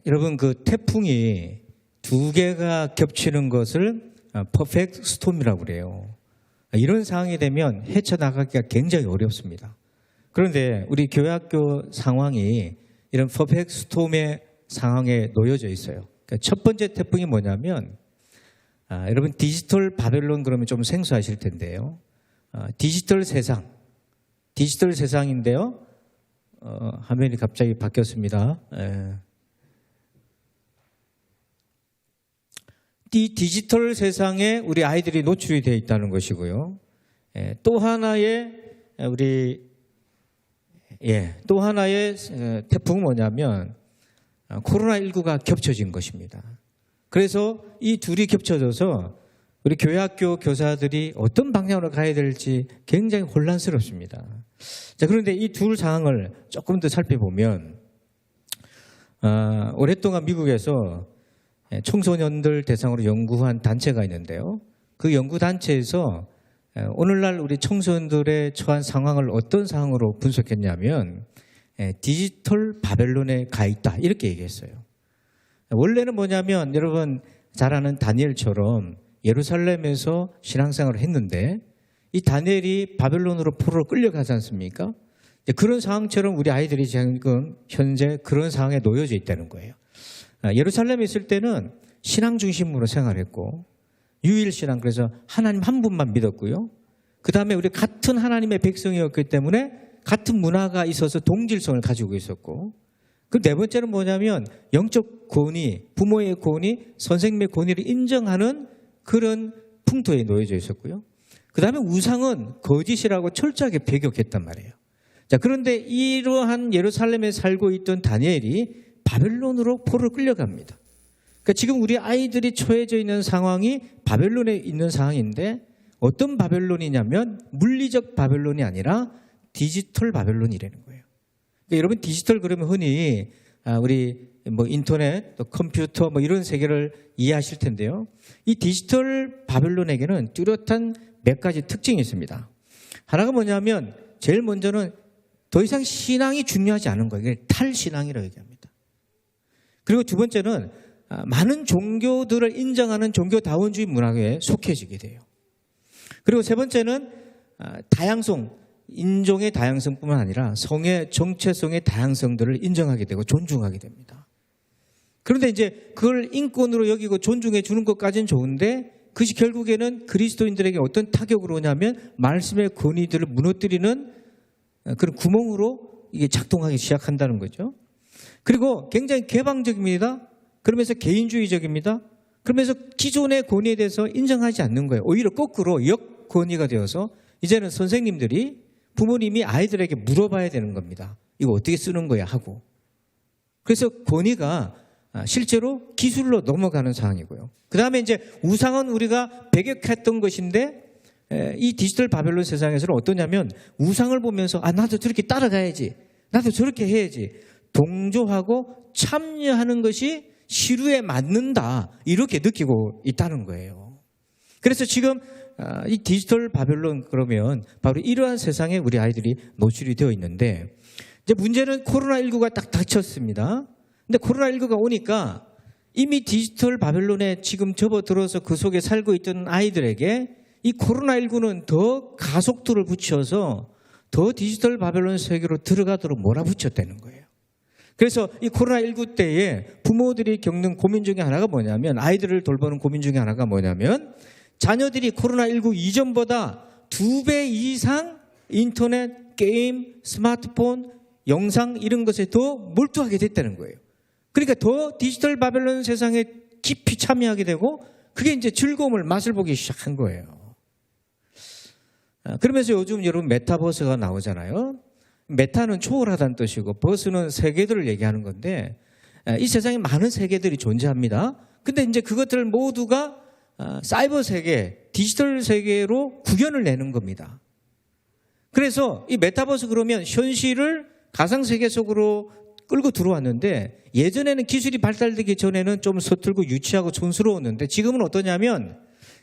여러분 그 태풍이 두 개가 겹치는 것을 퍼펙트 스톰이라고 그래요. 이런 상황이 되면 헤쳐나가기가 굉장히 어렵습니다. 그런데 우리 교회학교 상황이 이런 퍼펙트 스톰의 상황에 놓여져 있어요. 그러니까 첫 번째 태풍이 뭐냐면 여러분 디지털 바벨론 그러면 좀 생소하실 텐데요. 디지털 세상인데요. 화면이 갑자기 바뀌었습니다. 이 디지털 세상에 우리 아이들이 노출이 되어 있다는 것이고요. 또 하나의 태풍은 뭐냐면 코로나19가 겹쳐진 것입니다. 그래서 이 둘이 겹쳐져서 우리 교회학교 교사들이 어떤 방향으로 가야 될지 굉장히 혼란스럽습니다. 자, 그런데 이 둘 상황을 조금 더 살펴보면 오랫동안 미국에서 청소년들 대상으로 연구한 단체가 있는데요. 그 연구단체에서 오늘날 우리 청소년들의 처한 상황을 어떤 상황으로 분석했냐면 디지털 바벨론에 가 있다 이렇게 얘기했어요. 원래는 뭐냐면 여러분 잘 아는 다니엘처럼 예루살렘에서 신앙생활을 했는데 이 다니엘이 바벨론으로 포로로 끌려가지 않습니까? 그런 상황처럼 우리 아이들이 지금 현재 그런 상황에 놓여져 있다는 거예요. 예루살렘에 있을 때는 신앙 중심으로 생활했고 유일신앙, 그래서 하나님 한 분만 믿었고요. 그 다음에 우리 같은 하나님의 백성이었기 때문에 같은 문화가 있어서 동질성을 가지고 있었고, 그 네 번째는 뭐냐면 영적 권위, 부모의 권위, 선생님의 권위를 인정하는 그런 풍토에 놓여져 있었고요. 그 다음에 우상은 거짓이라고 철저하게 배격했단 말이에요. 자, 그런데 이러한 예루살렘에 살고 있던 다니엘이 바벨론으로 포로를 끌려갑니다. 그러니까 지금 우리 아이들이 처해져 있는 상황이 바벨론에 있는 상황인데 어떤 바벨론이냐면 물리적 바벨론이 아니라 디지털 바벨론이라는 거예요. 그러니까 여러분 디지털 그러면 흔히 우리 뭐 인터넷, 또 컴퓨터 뭐 이런 세계를 이해하실 텐데요. 이 디지털 바벨론에게는 뚜렷한 몇 가지 특징이 있습니다. 하나가 뭐냐면 제일 먼저는 더 이상 신앙이 중요하지 않은 거예요. 이게 탈신앙이라고 얘기합니다. 그리고 두 번째는 많은 종교들을 인정하는 종교다원주의 문화에 속해지게 돼요. 그리고 세 번째는 다양성, 인종의 다양성뿐만 아니라 성의 정체성의 다양성들을 인정하게 되고 존중하게 됩니다. 그런데 이제 그걸 인권으로 여기고 존중해 주는 것까지는 좋은데 그것이 결국에는 그리스도인들에게 어떤 타격으로 오냐면 말씀의 권위들을 무너뜨리는 그런 구멍으로 이게 작동하기 시작한다는 거죠. 그리고 굉장히 개방적입니다. 그러면서 개인주의적입니다. 그러면서 기존의 권위에 대해서 인정하지 않는 거예요. 오히려 거꾸로 역권위가 되어서 이제는 선생님들이 부모님이 아이들에게 물어봐야 되는 겁니다. 이거 어떻게 쓰는 거야 하고. 그래서 권위가 실제로 기술로 넘어가는 상황이고요. 그 다음에 이제 우상은 우리가 배격했던 것인데 이 디지털 바벨론 세상에서는 어떠냐면 우상을 보면서 나도 저렇게 따라가야지. 나도 저렇게 해야지. 동조하고 참여하는 것이 시류에 맞는다 이렇게 느끼고 있다는 거예요. 그래서 지금 이 디지털 바벨론 그러면 바로 이러한 세상에 우리 아이들이 노출이 되어 있는데 이제 문제는 코로나19가 딱 닥쳤습니다. 근데 코로나19가 오니까 이미 디지털 바벨론에 지금 접어들어서 그 속에 살고 있던 아이들에게 이 코로나19는 더 가속도를 붙여서 더 디지털 바벨론 세계로 들어가도록 몰아붙였다는 거예요. 그래서 이 코로나19 때에 부모들이 겪는 고민 중에 하나가 뭐냐면 아이들을 돌보는 고민 중에 하나가 뭐냐면 자녀들이 코로나19 이전보다 2배 이상 인터넷, 게임, 스마트폰, 영상 이런 것에 더 몰두하게 됐다는 거예요. 그러니까 더 디지털 바벨론 세상에 깊이 참여하게 되고 그게 이제 즐거움을 맛을 보기 시작한 거예요. 그러면서 요즘 여러분 메타버스가 나오잖아요. 메타는 초월하다는 뜻이고 버스는 세계들을 얘기하는 건데 이 세상에 많은 세계들이 존재합니다. 근데 이제 그것들 모두가 사이버 세계, 디지털 세계로 구현을 내는 겁니다. 그래서 이 메타버스 그러면 현실을 가상세계 속으로 끌고 들어왔는데 예전에는 기술이 발달되기 전에는 좀 서툴고 유치하고 촌스러웠는데 지금은 어떠냐면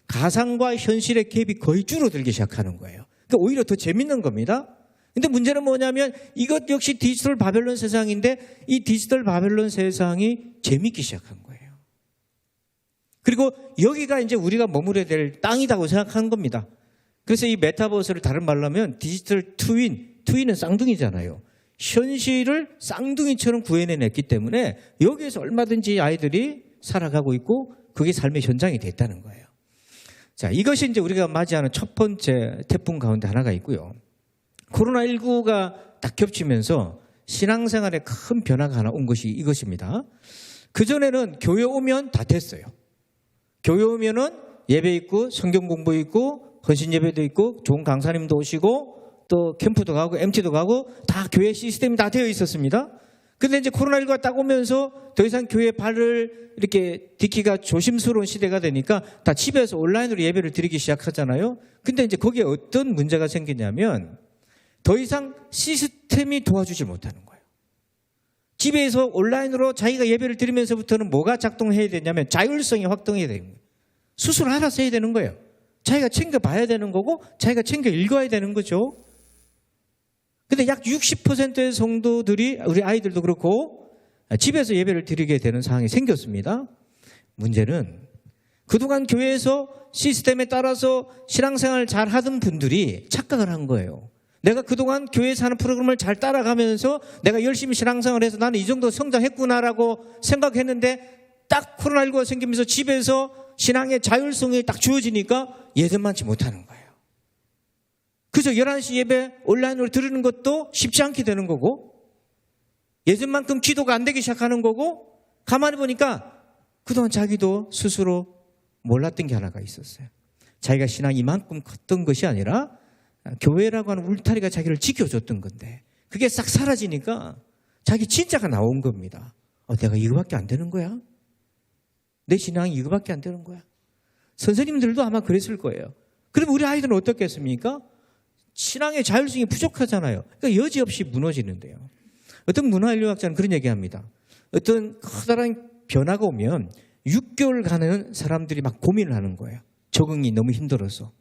가상과 현실의 갭이 거의 줄어들기 시작하는 거예요. 그러니까 오히려 더 재밌는 겁니다. 근데 문제는 뭐냐면 이것 역시 디지털 바벨론 세상인데 이 디지털 바벨론 세상이 재밌기 시작한 거예요. 그리고 여기가 이제 우리가 머무려야 될 땅이라고 생각하는 겁니다. 그래서 이 메타버스를 다른 말로 하면 디지털 트윈은 쌍둥이잖아요. 현실을 쌍둥이처럼 구현해냈기 때문에 여기에서 얼마든지 아이들이 살아가고 있고 그게 삶의 현장이 됐다는 거예요. 자, 이것이 이제 우리가 맞이하는 첫 번째 태풍 가운데 하나가 있고요. 코로나19가 딱 겹치면서 신앙생활에 큰 변화가 하나 온 것이 이것입니다. 그전에는 교회 오면 다 됐어요. 교회 오면은 예배 있고 성경 공부 있고 헌신 예배도 있고 좋은 강사님도 오시고 또 캠프도 가고 MT도 가고 다 교회 시스템이 다 되어 있었습니다. 근데 이제 코로나19가 딱 오면서 더 이상 교회 발을 이렇게 딛기가 조심스러운 시대가 되니까 다 집에서 온라인으로 예배를 드리기 시작하잖아요. 근데 이제 거기에 어떤 문제가 생기냐면 더 이상 시스템이 도와주지 못하는 거예요. 집에서 온라인으로 자기가 예배를 드리면서부터는 뭐가 작동해야 되냐면 자율성이 확정해야 되는 거예요. 스스로 알아서 해야 되는 거예요. 자기가 챙겨봐야 되는 거고 자기가 챙겨 읽어야 되는 거죠. 근데 약 60%의 성도들이 우리 아이들도 그렇고 집에서 예배를 드리게 되는 상황이 생겼습니다. 문제는 그동안 교회에서 시스템에 따라서 신앙생활을 잘 하던 분들이 착각을 한 거예요. 내가 그동안 교회에서 하는 프로그램을 잘 따라가면서 내가 열심히 신앙생활을 해서 나는 이 정도 성장했구나라고 생각했는데 딱 코로나19가 생기면서 집에서 신앙의 자율성이 딱 주어지니까 예전만치 못하는 거예요. 그래서 11시 예배 온라인으로 들으는 것도 쉽지 않게 되는 거고 예전만큼 기도가 안 되기 시작하는 거고 가만히 보니까 그동안 자기도 스스로 몰랐던 게 하나가 있었어요. 자기가 신앙이 이만큼 컸던 것이 아니라 교회라고 하는 울타리가 자기를 지켜줬던 건데 그게 싹 사라지니까 자기 진짜가 나온 겁니다. 내가 이거밖에 안 되는 거야? 내 신앙이 이거밖에 안 되는 거야? 선생님들도 아마 그랬을 거예요. 그럼 우리 아이들은 어떻겠습니까? 신앙의 자율성이 부족하잖아요. 그러니까 여지없이 무너지는데요. 어떤 문화인류학자는 그런 얘기합니다. 어떤 커다란 변화가 오면 6개월간은 사람들이 막 고민을 하는 거예요. 적응이 너무 힘들어서.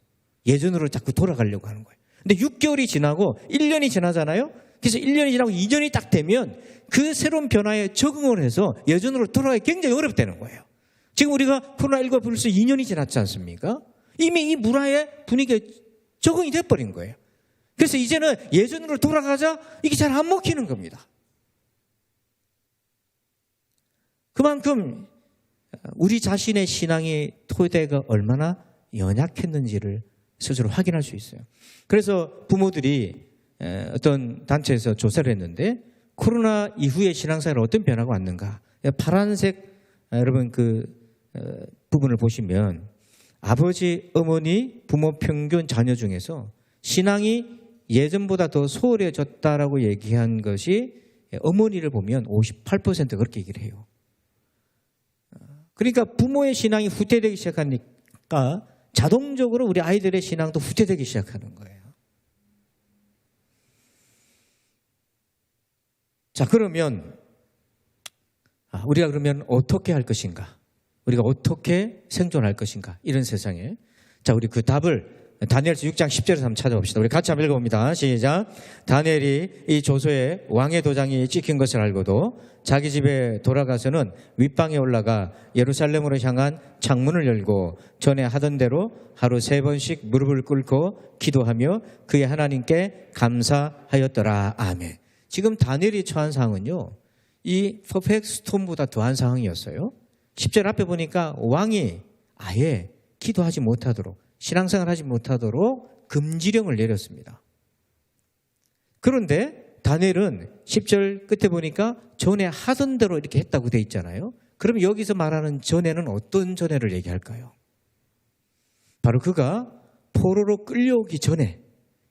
예전으로 자꾸 돌아가려고 하는 거예요. 근데 6개월이 지나고 1년이 지나잖아요. 그래서 1년이 지나고 2년이 딱 되면 그 새로운 변화에 적응을 해서 예전으로 돌아가기 굉장히 어렵다는 거예요. 지금 우리가 코로나19가 벌써 2년이 지났지 않습니까? 이미 이 문화의 분위기에 적응이 돼버린 거예요. 그래서 이제는 예전으로 돌아가자 이게 잘 안 먹히는 겁니다. 그만큼 우리 자신의 신앙의 토대가 얼마나 연약했는지를 스스로 확인할 수 있어요. 그래서 부모들이 어떤 단체에서 조사를 했는데 코로나 이후에 신앙생활에 어떤 변화가 왔는가. 파란색 여러분 그 부분을 보시면 아버지, 어머니, 부모 평균 자녀 중에서 신앙이 예전보다 더 소홀해졌다라고 얘기한 것이 어머니를 보면 58% 그렇게 얘기를 해요. 그러니까 부모의 신앙이 후퇴되기 시작하니까 자동적으로 우리 아이들의 신앙도 후퇴되기 시작하는 거예요. 자, 그러면 우리가 그러면 어떻게 할 것인가? 우리가 어떻게 생존할 것인가? 이런 세상에. 자, 우리 그 답을 다니엘서 6장 10절에서 한번 찾아봅시다. 우리 같이 한번 읽어봅니다. 시작. 다니엘이 이 조서에 왕의 도장이 찍힌 것을 알고도 자기 집에 돌아가서는 윗방에 올라가 예루살렘으로 향한 창문을 열고 전에 하던 대로 하루 3번씩 무릎을 꿇고 기도하며 그의 하나님께 감사하였더라. 아멘. 지금 다니엘이 처한 상황은요, 이 퍼펙트 스톰보다 더한 상황이었어요. 10절 앞에 보니까 왕이 아예 기도하지 못하도록, 신앙생활 하지 못하도록 금지령을 내렸습니다. 그런데 다니엘은 10절 끝에 보니까 전에 하던 대로 이렇게 했다고 돼 있잖아요. 그럼 여기서 말하는 전에는 어떤 전에를 얘기할까요? 바로 그가 포로로 끌려오기 전에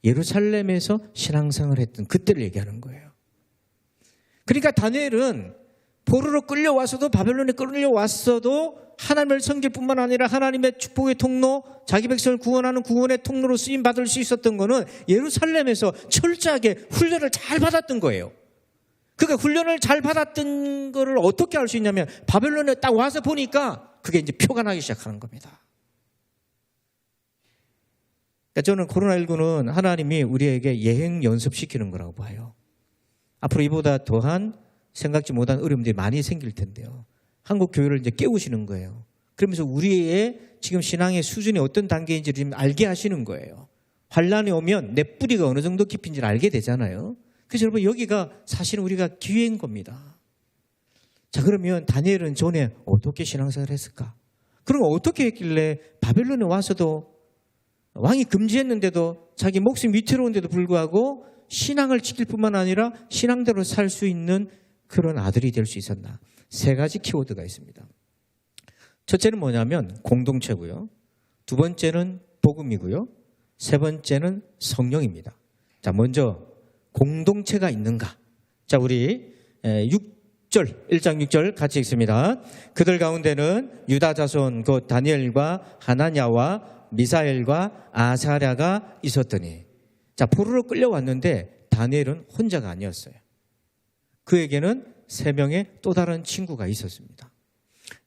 예루살렘에서 신앙생활을 했던 그때를 얘기하는 거예요. 그러니까 다니엘은 포로로 끌려와서도, 바벨론에 끌려왔어도 하나님을 섬길 뿐만 아니라 하나님의 축복의 통로, 자기 백성을 구원하는 구원의 통로로 쓰임받을 수 있었던 거는 예루살렘에서 철저하게 훈련을 잘 받았던 거예요. 그러니까 훈련을 잘 받았던 거를 어떻게 알 수 있냐면 바벨론에 딱 와서 보니까 그게 이제 표가 나기 시작하는 겁니다. 그러니까 저는 코로나19는 하나님이 우리에게 예행 연습시키는 거라고 봐요. 앞으로 이보다 더한 생각지 못한 어려움들이 많이 생길 텐데요. 한국 교회를 이제 깨우시는 거예요. 그러면서 우리의 지금 신앙의 수준이 어떤 단계인지를 지금 알게 하시는 거예요. 환란이 오면 내 뿌리가 어느 정도 깊은지를 알게 되잖아요. 그래서 여러분 여기가 사실은 우리가 기회인 겁니다. 자, 그러면 다니엘은 전에 어떻게 신앙생활을 했을까? 그럼 어떻게 했길래 바벨론에 와서도 왕이 금지했는데도 자기 목숨 위태로운데도 불구하고 신앙을 지킬 뿐만 아니라 신앙대로 살 수 있는 그런 아들이 될 수 있었나? 세 가지 키워드가 있습니다. 첫째는 뭐냐면 공동체고요. 두 번째는 복음이고요. 세 번째는 성령입니다. 자, 먼저 공동체가 있는가? 자, 우리 1장 6절 같이 읽습니다. 그들 가운데는 유다 자손 곧 다니엘과 하나냐와 미사엘과 아사랴가 있었더니, 자, 포로로 끌려왔는데 다니엘은 혼자가 아니었어요. 그에게는 3명의 또 다른 친구가 있었습니다.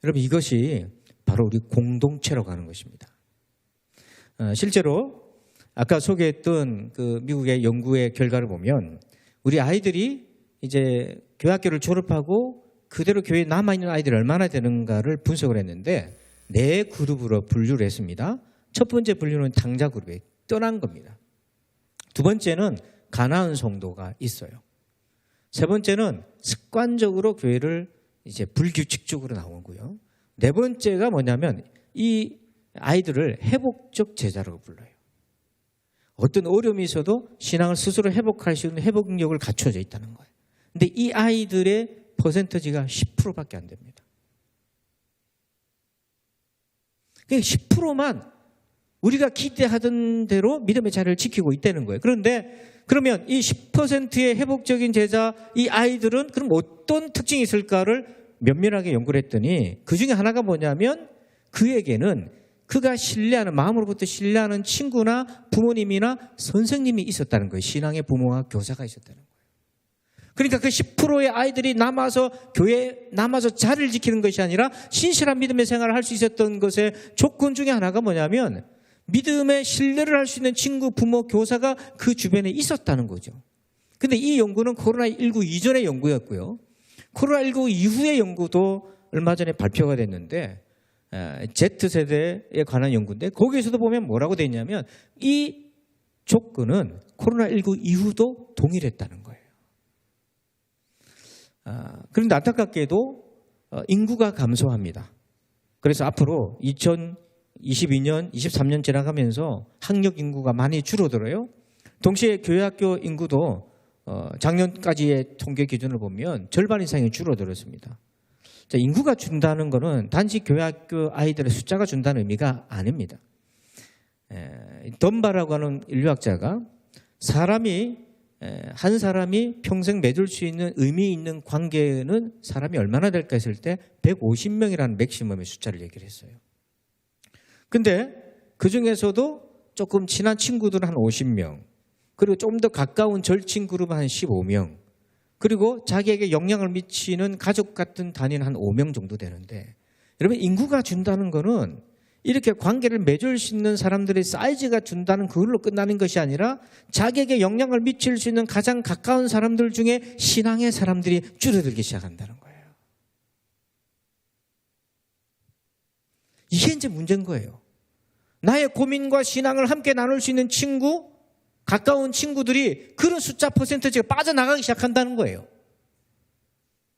여러분, 이것이 바로 우리 공동체라고 하는 것입니다. 실제로 아까 소개했던 그 미국의 연구의 결과를 보면 우리 아이들이 이제 교학교를 졸업하고 그대로 교회에 남아있는 아이들이 얼마나 되는가를 분석을 했는데 4그룹으로 분류를 했습니다. 첫 번째 분류는 당자 그룹에 떠난 겁니다. 두 번째는 가나안 성도가 있어요. 세 번째는 습관적으로 교회를 이제 불규칙적으로 나오고요. 네 번째가 뭐냐면 이 아이들을 회복적 제자라고 불러요. 어떤 어려움이 있어도 신앙을 스스로 회복할 수 있는 회복 능력을 갖춰져 있다는 거예요. 근데 이 아이들의 퍼센터지가 10%밖에 안 됩니다. 그러니까 10%만 우리가 기대하던 대로 믿음의 자리를 지키고 있다는 거예요. 그런데 그러면 이 10%의 회복적인 제자, 이 아이들은 그럼 어떤 특징이 있을까를 면밀하게 연구를 했더니 그 중에 하나가 뭐냐면 그에게는 그가 신뢰하는, 마음으로부터 신뢰하는 친구나 부모님이나 선생님이 있었다는 거예요. 신앙의 부모와 교사가 있었다는 거예요. 그러니까 그 10%의 아이들이 남아서 교회에 남아서 자리를 지키는 것이 아니라 신실한 믿음의 생활을 할 수 있었던 것의 조건 중에 하나가 뭐냐면 믿음의 신뢰를 할 수 있는 친구, 부모, 교사가 그 주변에 있었다는 거죠. 근데 이 연구는 코로나19 이전의 연구였고요. 코로나19 이후의 연구도 얼마 전에 발표가 됐는데 Z세대에 관한 연구인데 거기에서도 보면 뭐라고 되어 있냐면 이 조건은 코로나19 이후도 동일했다는 거예요. 그런데 안타깝게도 인구가 감소합니다. 그래서 앞으로 2022년, 23년 지나가면서 학력 인구가 많이 줄어들어요. 동시에 교회학교 인구도 작년까지의 통계 기준을 보면 절반 이상이 줄어들었습니다. 자, 인구가 준다는 것은 단지 교회학교 아이들의 숫자가 준다는 의미가 아닙니다. 덤바라고 하는 인류학자가 한 사람이 평생 맺을 수 있는 의미 있는 관계는 사람이 얼마나 될까 했을 때 150명이라는 맥시멈의 숫자를 얘기를 했어요. 근데 그 중에서도 조금 친한 친구들은 한 50명, 그리고 좀 더 가까운 절친 그룹은 한 15명, 그리고 자기에게 영향을 미치는 가족 같은 단위는 한 5명 정도 되는데, 여러분 인구가 준다는 거는 이렇게 관계를 맺을 수 있는 사람들의 사이즈가 준다는 그걸로 끝나는 것이 아니라 자기에게 영향을 미칠 수 있는 가장 가까운 사람들 중에 신앙의 사람들이 줄어들기 시작한다는 거예요. 이게 이제 문제인 거예요. 나의 고민과 신앙을 함께 나눌 수 있는 친구, 가까운 친구들이 그런 숫자 퍼센트지가 빠져나가기 시작한다는 거예요.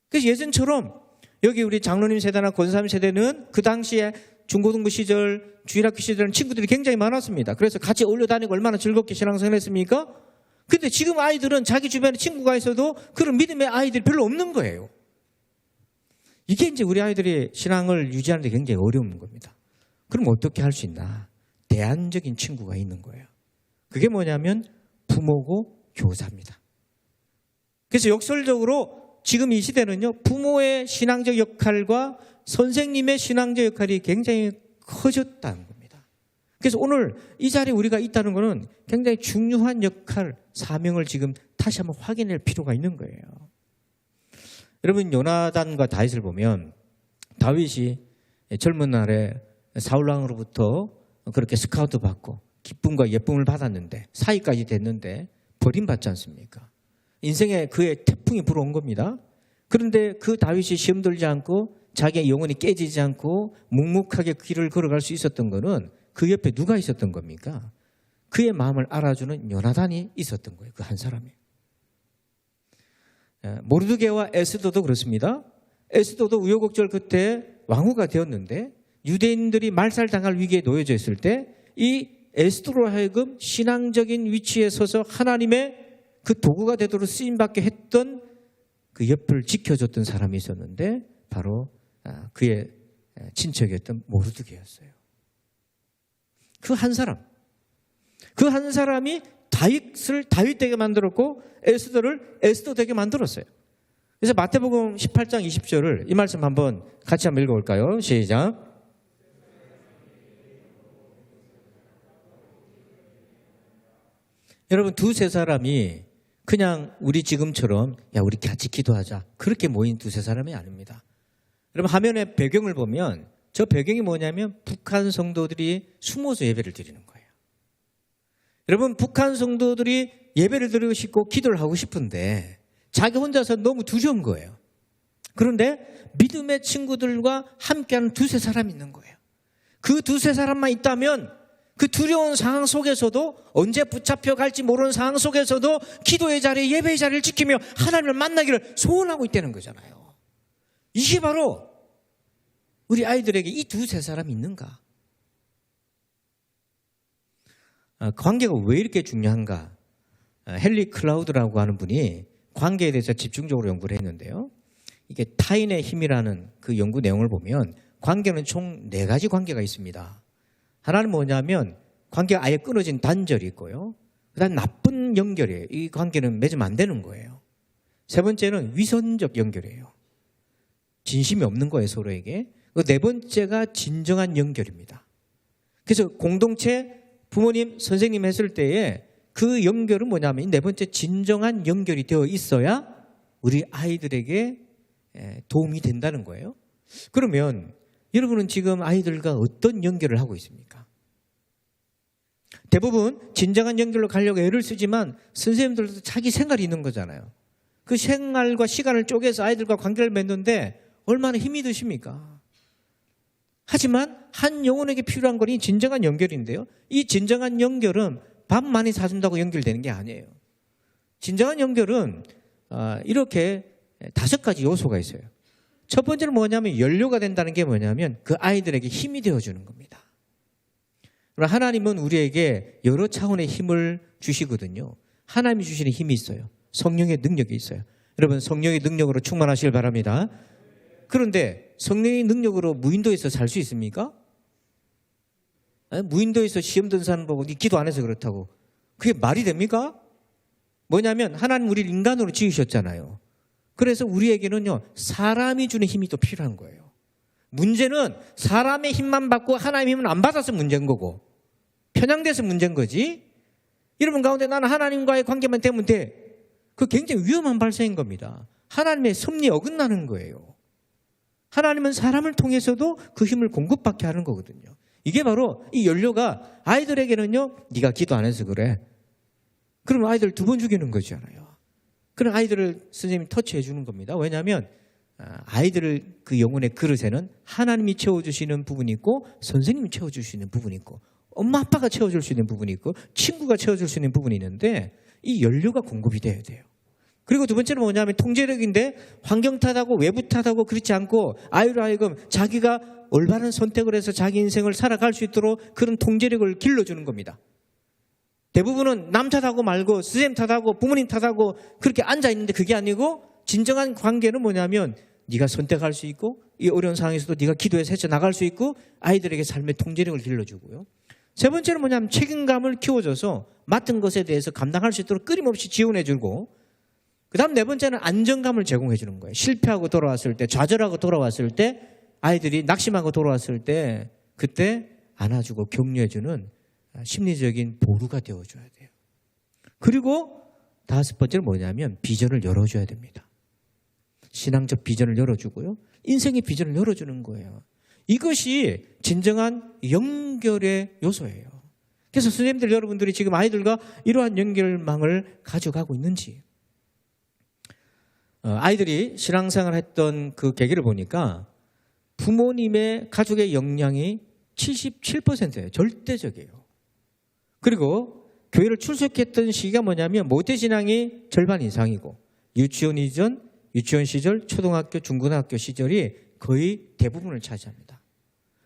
그래서 예전처럼 여기 우리 장로님 세대나 권사님 세대는 그 당시에 중고등부 시절, 주일학교 시절은 친구들이 굉장히 많았습니다. 그래서 같이 어울려 다니고 얼마나 즐겁게 신앙생활 했습니까? 근데 지금 아이들은 자기 주변에 친구가 있어도 그런 믿음의 아이들이 별로 없는 거예요. 이게 이제 우리 아이들이 신앙을 유지하는 데 굉장히 어려운 겁니다. 그럼 어떻게 할 수 있나? 대안적인 친구가 있는 거예요. 그게 뭐냐면 부모고 교사입니다. 그래서 역설적으로 지금 이 시대는요, 부모의 신앙적 역할과 선생님의 신앙적 역할이 굉장히 커졌다는 겁니다. 그래서 오늘 이 자리에 우리가 있다는 것은 굉장히 중요한 역할, 사명을 지금 다시 한번 확인할 필요가 있는 거예요. 여러분, 요나단과 다윗을 보면 다윗이 젊은 날에 사울왕으로부터 그렇게 스카우트 받고 기쁨과 예쁨을 받았는데 사이까지 됐는데 버림받지 않습니까? 인생에 그의 태풍이 불어온 겁니다. 그런데 그 다윗이 시험 들지 않고 자기의 영혼이 깨지지 않고 묵묵하게 길을 걸어갈 수 있었던 거는 그 옆에 누가 있었던 겁니까? 그의 마음을 알아주는 요나단이 있었던 거예요. 그 한 사람이. 모르드게와 에스더도 그렇습니다. 에스더도 우여곡절 끝에 왕후가 되었는데 유대인들이 말살당할 위기에 놓여져 있을 때 이 에스더로 하여금 신앙적인 위치에 서서 하나님의 그 도구가 되도록 쓰임받게 했던 그 옆을 지켜줬던 사람이 있었는데 바로 그의 친척이었던 모르드게였어요. 그 한 사람. 그 한 사람이 다윗을 다윗 되게 만들었고 에스더를 에스더 되게 만들었어요. 그래서 마태복음 18장 20절을 이 말씀 한번 같이 한번 읽어볼까요? 시작. 여러분 두세 사람이 그냥 우리 지금처럼 야 우리 같이 기도하자 그렇게 모인 두세 사람이 아닙니다. 여러분 화면에 배경을 보면 저 배경이 뭐냐면 북한 성도들이 숨어서 예배를 드리는 거예요. 여러분 북한 성도들이 예배를 드리고 싶고 기도를 하고 싶은데 자기 혼자서 너무 두려운 거예요. 그런데 믿음의 친구들과 함께하는 두세 사람이 있는 거예요. 그 두세 사람만 있다면 그 두려운 상황 속에서도 언제 붙잡혀 갈지 모르는 상황 속에서도 기도의 자리, 예배의 자리를 지키며 하나님을 만나기를 소원하고 있다는 거잖아요. 이게 바로 우리 아이들에게 이 두세 사람이 있는가? 관계가 왜 이렇게 중요한가? 헨리 클라우드라고 하는 분이 관계에 대해서 집중적으로 연구를 했는데요. 이게 타인의 힘이라는 그 연구 내용을 보면 관계는 총 4가지 관계가 있습니다. 하나는 뭐냐면 관계가 아예 끊어진 단절이 있고요. 그다음 나쁜 연결이에요. 이 관계는 맺으면 안 되는 거예요. 세 번째는 위선적 연결이에요. 진심이 없는 거예요, 서로에게. 네 번째가 진정한 연결입니다. 그래서 공동체 부모님, 선생님 했을 때에 그 연결은 뭐냐면 이 네 번째 진정한 연결이 되어 있어야 우리 아이들에게 도움이 된다는 거예요. 그러면 여러분은 지금 아이들과 어떤 연결을 하고 있습니까? 대부분 진정한 연결로 가려고 애를 쓰지만 선생님들도 자기 생활이 있는 거잖아요. 그 생활과 시간을 쪼개서 아이들과 관계를 맺는데 얼마나 힘이 드십니까? 하지만 한 영혼에게 필요한 건 이 진정한 연결인데요. 이 진정한 연결은 밥 많이 사준다고 연결되는 게 아니에요. 진정한 연결은 이렇게 5가지 요소가 있어요. 첫 번째는 뭐냐면 연료가 된다는 게 뭐냐면 그 아이들에게 힘이 되어주는 겁니다. 하나님은 우리에게 여러 차원의 힘을 주시거든요. 하나님이 주시는 힘이 있어요. 성령의 능력이 있어요. 여러분 성령의 능력으로 충만하시길 바랍니다. 그런데 성령의 능력으로 무인도에서 살 수 있습니까? 무인도에서 시험 든 사람 보고 네 기도 안 해서 그렇다고. 그게 말이 됩니까? 뭐냐면 하나님 우리를 인간으로 지으셨잖아요. 그래서 우리에게는요 사람이 주는 힘이 또 필요한 거예요. 문제는 사람의 힘만 받고 하나님의 힘은 안 받아서 문제인 거고 편향돼서 문제인 거지. 여러분 가운데 나는 하나님과의 관계만 되면 돼. 그 굉장히 위험한 발상인 겁니다. 하나님의 섭리에 어긋나는 거예요. 하나님은 사람을 통해서도 그 힘을 공급받게 하는 거거든요. 이게 바로 이 연료가 아이들에게는요 네가 기도 안 해서 그래. 그러면 아이들 2번 죽이는 거잖아요. 그런 아이들을 선생님이 터치해 주는 겁니다. 왜냐하면 아이들을 그 영혼의 그릇에는 하나님이 채워주시는 부분이 있고 선생님이 채워주시는 부분이 있고 엄마 아빠가 채워줄 수 있는 부분이 있고 친구가 채워줄 수 있는 부분이 있는데 이 연료가 공급이 돼야 돼요. 그리고 두 번째는 뭐냐면 통제력인데 환경 탓하고 외부 탓하고 그렇지 않고 아이로 하여금 자기가 올바른 선택을 해서 자기 인생을 살아갈 수 있도록 그런 통제력을 길러주는 겁니다. 대부분은 남 탓하고 말고 선생님 탓하고 부모님 탓하고 그렇게 앉아있는데 그게 아니고 진정한 관계는 뭐냐면 네가 선택할 수 있고 이 어려운 상황에서도 네가 기도해서 헤쳐나갈 수 있고 아이들에게 삶의 통제력을 길러주고요. 세 번째는 뭐냐면 책임감을 키워줘서 맡은 것에 대해서 감당할 수 있도록 끊임없이 지원해주고 그 다음 네 번째는 안정감을 제공해 주는 거예요. 실패하고 돌아왔을 때 좌절하고 돌아왔을 때 아이들이 낙심하고 돌아왔을 때 그때 안아주고 격려해 주는 심리적인 보루가 되어줘야 돼요. 그리고 5번째는 뭐냐면 비전을 열어줘야 됩니다. 신앙적 비전을 열어주고요. 인생의 비전을 열어주는 거예요. 이것이 진정한 연결의 요소예요. 그래서 선생님들 여러분들이 지금 아이들과 이러한 연결망을 가져가고 있는지. 아이들이 신앙생활을 했던 그 계기를 보니까 부모님의 가족의 역량이 77%예요. 절대적이에요. 그리고 교회를 출석했던 시기가 뭐냐면 모태신앙이 절반 이상이고 유치원 이전, 유치원 시절, 초등학교, 중고등학교 시절이 거의 대부분을 차지합니다.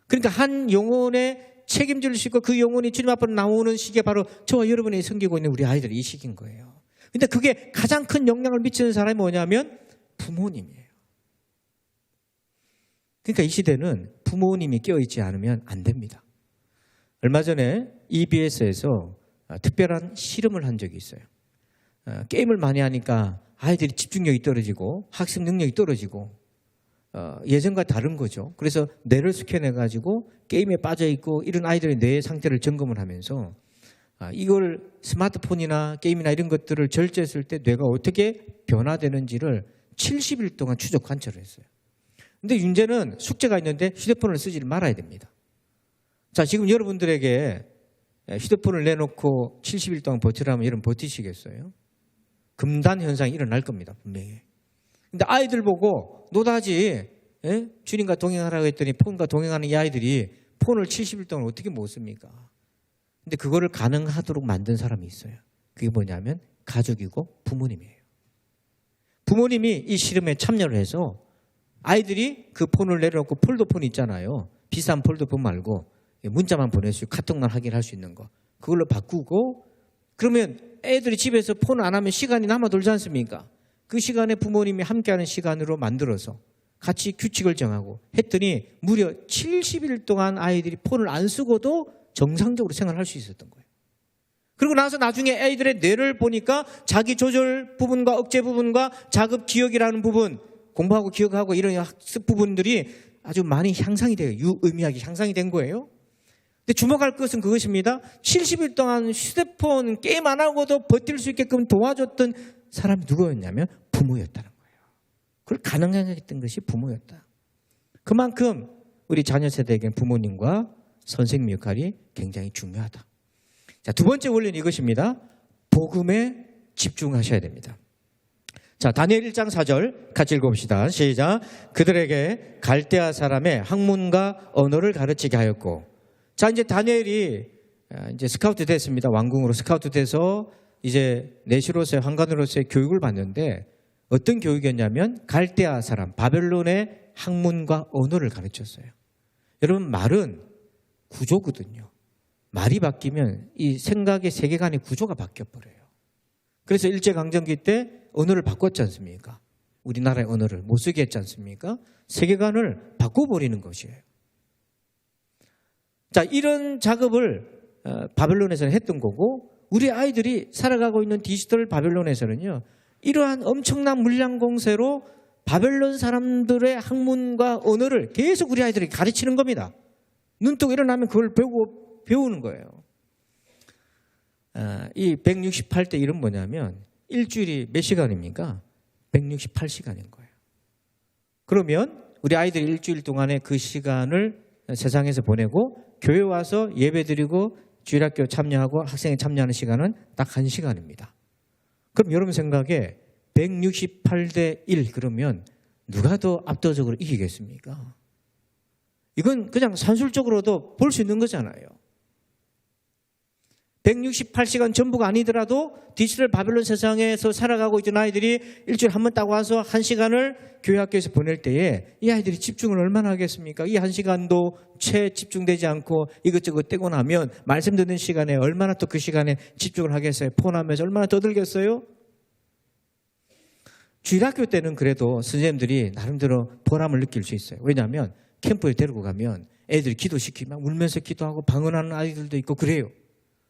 그러니까 한 영혼의 책임질 수 있고 그 영혼이 주님 앞으로 나오는 시기가 바로 저와 여러분이 섬기고 있는 우리 아이들이 이 시기인 거예요. 근데 그게 가장 큰 영향을 미치는 사람이 뭐냐면 부모님이에요. 그러니까 이 시대는 부모님이 깨어있지 않으면 안 됩니다. 얼마 전에 EBS에서 특별한 실험을 한 적이 있어요. 게임을 많이 하니까 아이들이 집중력이 떨어지고 학습 능력이 떨어지고 예전과 다른 거죠. 그래서 뇌를 스캔해가지고 게임에 빠져있고 이런 아이들의 뇌 상태를 점검을 하면서 이걸 스마트폰이나 게임이나 이런 것들을 절제했을 때 뇌가 어떻게 변화되는지를 70일 동안 추적 관찰을 했어요. 근데 문제는 숙제가 있는데 휴대폰을 쓰지 말아야 됩니다. 자, 지금 여러분들에게 휴대폰을 내놓고 70일 동안 버티라면 여러분 버티시겠어요? 금단 현상이 일어날 겁니다. 분명히. 근데 아이들 보고 노다지 주님과 동행하라고 했더니 폰과 동행하는 이 아이들이 폰을 70일 동안 어떻게 못 씁니까? 근데 그거를 가능하도록 만든 사람이 있어요. 그게 뭐냐면 가족이고 부모님이에요. 부모님이 이 실험에 참여를 해서 아이들이 그 폰을 내려놓고 폴더폰 있잖아요. 비싼 폴더폰 말고 문자만 보낼 수 있고 카톡만 확인할 수 있는 거. 그걸로 바꾸고 그러면 애들이 집에서 폰 안 하면 시간이 남아돌지 않습니까? 그 시간에 부모님이 함께하는 시간으로 만들어서 같이 규칙을 정하고 했더니 무려 70일 동안 아이들이 폰을 안 쓰고도 정상적으로 생활할 수 있었던 거예요. 그리고 나서 나중에 아이들의 뇌를 보니까 자기 조절 부분과 억제 부분과 자급 기억이라는 부분, 공부하고 기억하고 이런 학습 부분들이 아주 많이 향상이 돼요. 유의미하게 향상이 된 거예요. 근데 주목할 것은 그것입니다. 70일 동안 휴대폰 게임 안 하고도 버틸 수 있게끔 도와줬던 사람이 누구였냐면 부모였다는 거예요. 그걸 가능하게 했던 것이 부모였다. 그만큼 우리 자녀 세대에게는 부모님과 선생님 역할이 굉장히 중요하다. 자, 두 번째 원리는 이것입니다. 복음에 집중하셔야 됩니다. 자, 다니엘 1장 4절 같이 읽어봅시다. 시작. 그들에게 갈대아 사람의 학문과 언어를 가르치게 하였고. 자, 이제 다니엘이 이제 스카우트 됐습니다. 왕궁으로 스카우트 돼서 이제 내시로서의 황관으로서의 교육을 받는데 어떤 교육이었냐면 갈대아 사람, 바벨론의 학문과 언어를 가르쳤어요. 여러분, 말은 구조거든요. 말이 바뀌면 이 생각의 세계관의 구조가 바뀌어버려요. 그래서 일제강점기 때 언어를 바꿨지 않습니까? 우리나라의 언어를 못 쓰게 했지 않습니까? 세계관을 바꿔버리는 것이에요. 자, 이런 작업을 바벨론에서는 했던 거고 우리 아이들이 살아가고 있는 디지털 바벨론에서는요. 이러한 엄청난 물량 공세로 바벨론 사람들의 학문과 언어를 계속 우리 아이들에게 가르치는 겁니다. 눈 뜨고 일어나면 그걸 배우는 거예요. 이 168대 1은 뭐냐면 일주일이 몇 시간입니까? 168시간인 거예요. 그러면 우리 아이들이 일주일 동안의 그 시간을 세상에서 보내고 교회 와서 예배 드리고 주일학교 참여하고 학생회 참여하는 시간은 딱 1시간입니다. 그럼 여러분 생각에 168대 1 그러면 누가 더 압도적으로 이기겠습니까? 이건 그냥 산술적으로도 볼 수 있는 거잖아요. 168시간 전부가 아니더라도 디지털 바벨론 세상에서 살아가고 있던 아이들이 일주일에 한 번 딱 와서 1시간을 교회 학교에서 보낼 때에 이 아이들이 집중을 얼마나 하겠습니까? 이 1시간도 채 집중되지 않고 이것저것 떼고 나면 말씀 듣는 시간에 얼마나 또 그 시간에 집중을 하겠어요? 폰하면서 얼마나 떠들겠어요? 주일학교 때는 그래도 선생님들이 나름대로 보람을 느낄 수 있어요. 왜냐하면 캠프에 데리고 가면 애들이 기도시키면 울면서 기도하고 방언하는 아이들도 있고 그래요.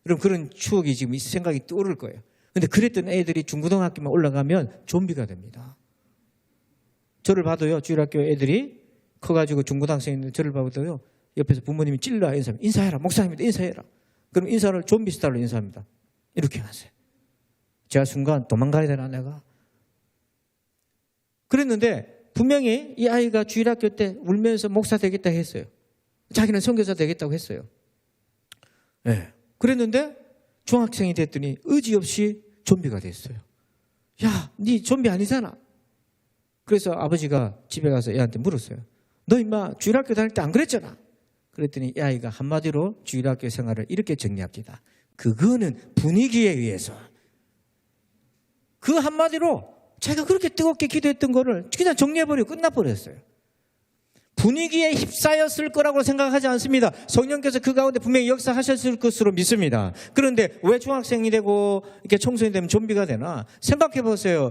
그럼 그런 추억이 지금 생각이 떠오를 거예요. 근데 그랬던 애들이 중고등학교만 올라가면 좀비가 됩니다. 저를 봐도요, 주일학교 애들이 커가지고 중고등학생인데 저를 봐도요, 옆에서 부모님이 찔러야 인사합니다. 인사해라, 목사님한테 인사해라. 그럼 인사를 좀비 스타일로 인사합니다. 이렇게 하세요. 제가 순간 도망가야 되나 내가? 그랬는데 분명히 이 아이가 주일학교 때 울면서 목사 되겠다 했어요. 자기는 선교사 되겠다고 했어요. 네. 그랬는데 중학생이 됐더니 의지없이 좀비가 됐어요. 야, 니 좀비 아니잖아. 그래서 아버지가 집에 가서 애한테 물었어요. 너 임마 주일학교 다닐 때 안 그랬잖아. 그랬더니 이 아이가 한마디로 주일학교 생활을 이렇게 정리합니다. 그거는 분위기에 의해서. 그 한마디로 자기가 그렇게 뜨겁게 기도했던 거를 그냥 정리해버리고 끝나버렸어요. 분위기에 휩싸였을 거라고 생각하지 않습니다. 성령께서 그 가운데 분명히 역사하셨을 것으로 믿습니다. 그런데 왜 중학생이 되고 이렇게 청소년이 되면 좀비가 되나? 생각해 보세요.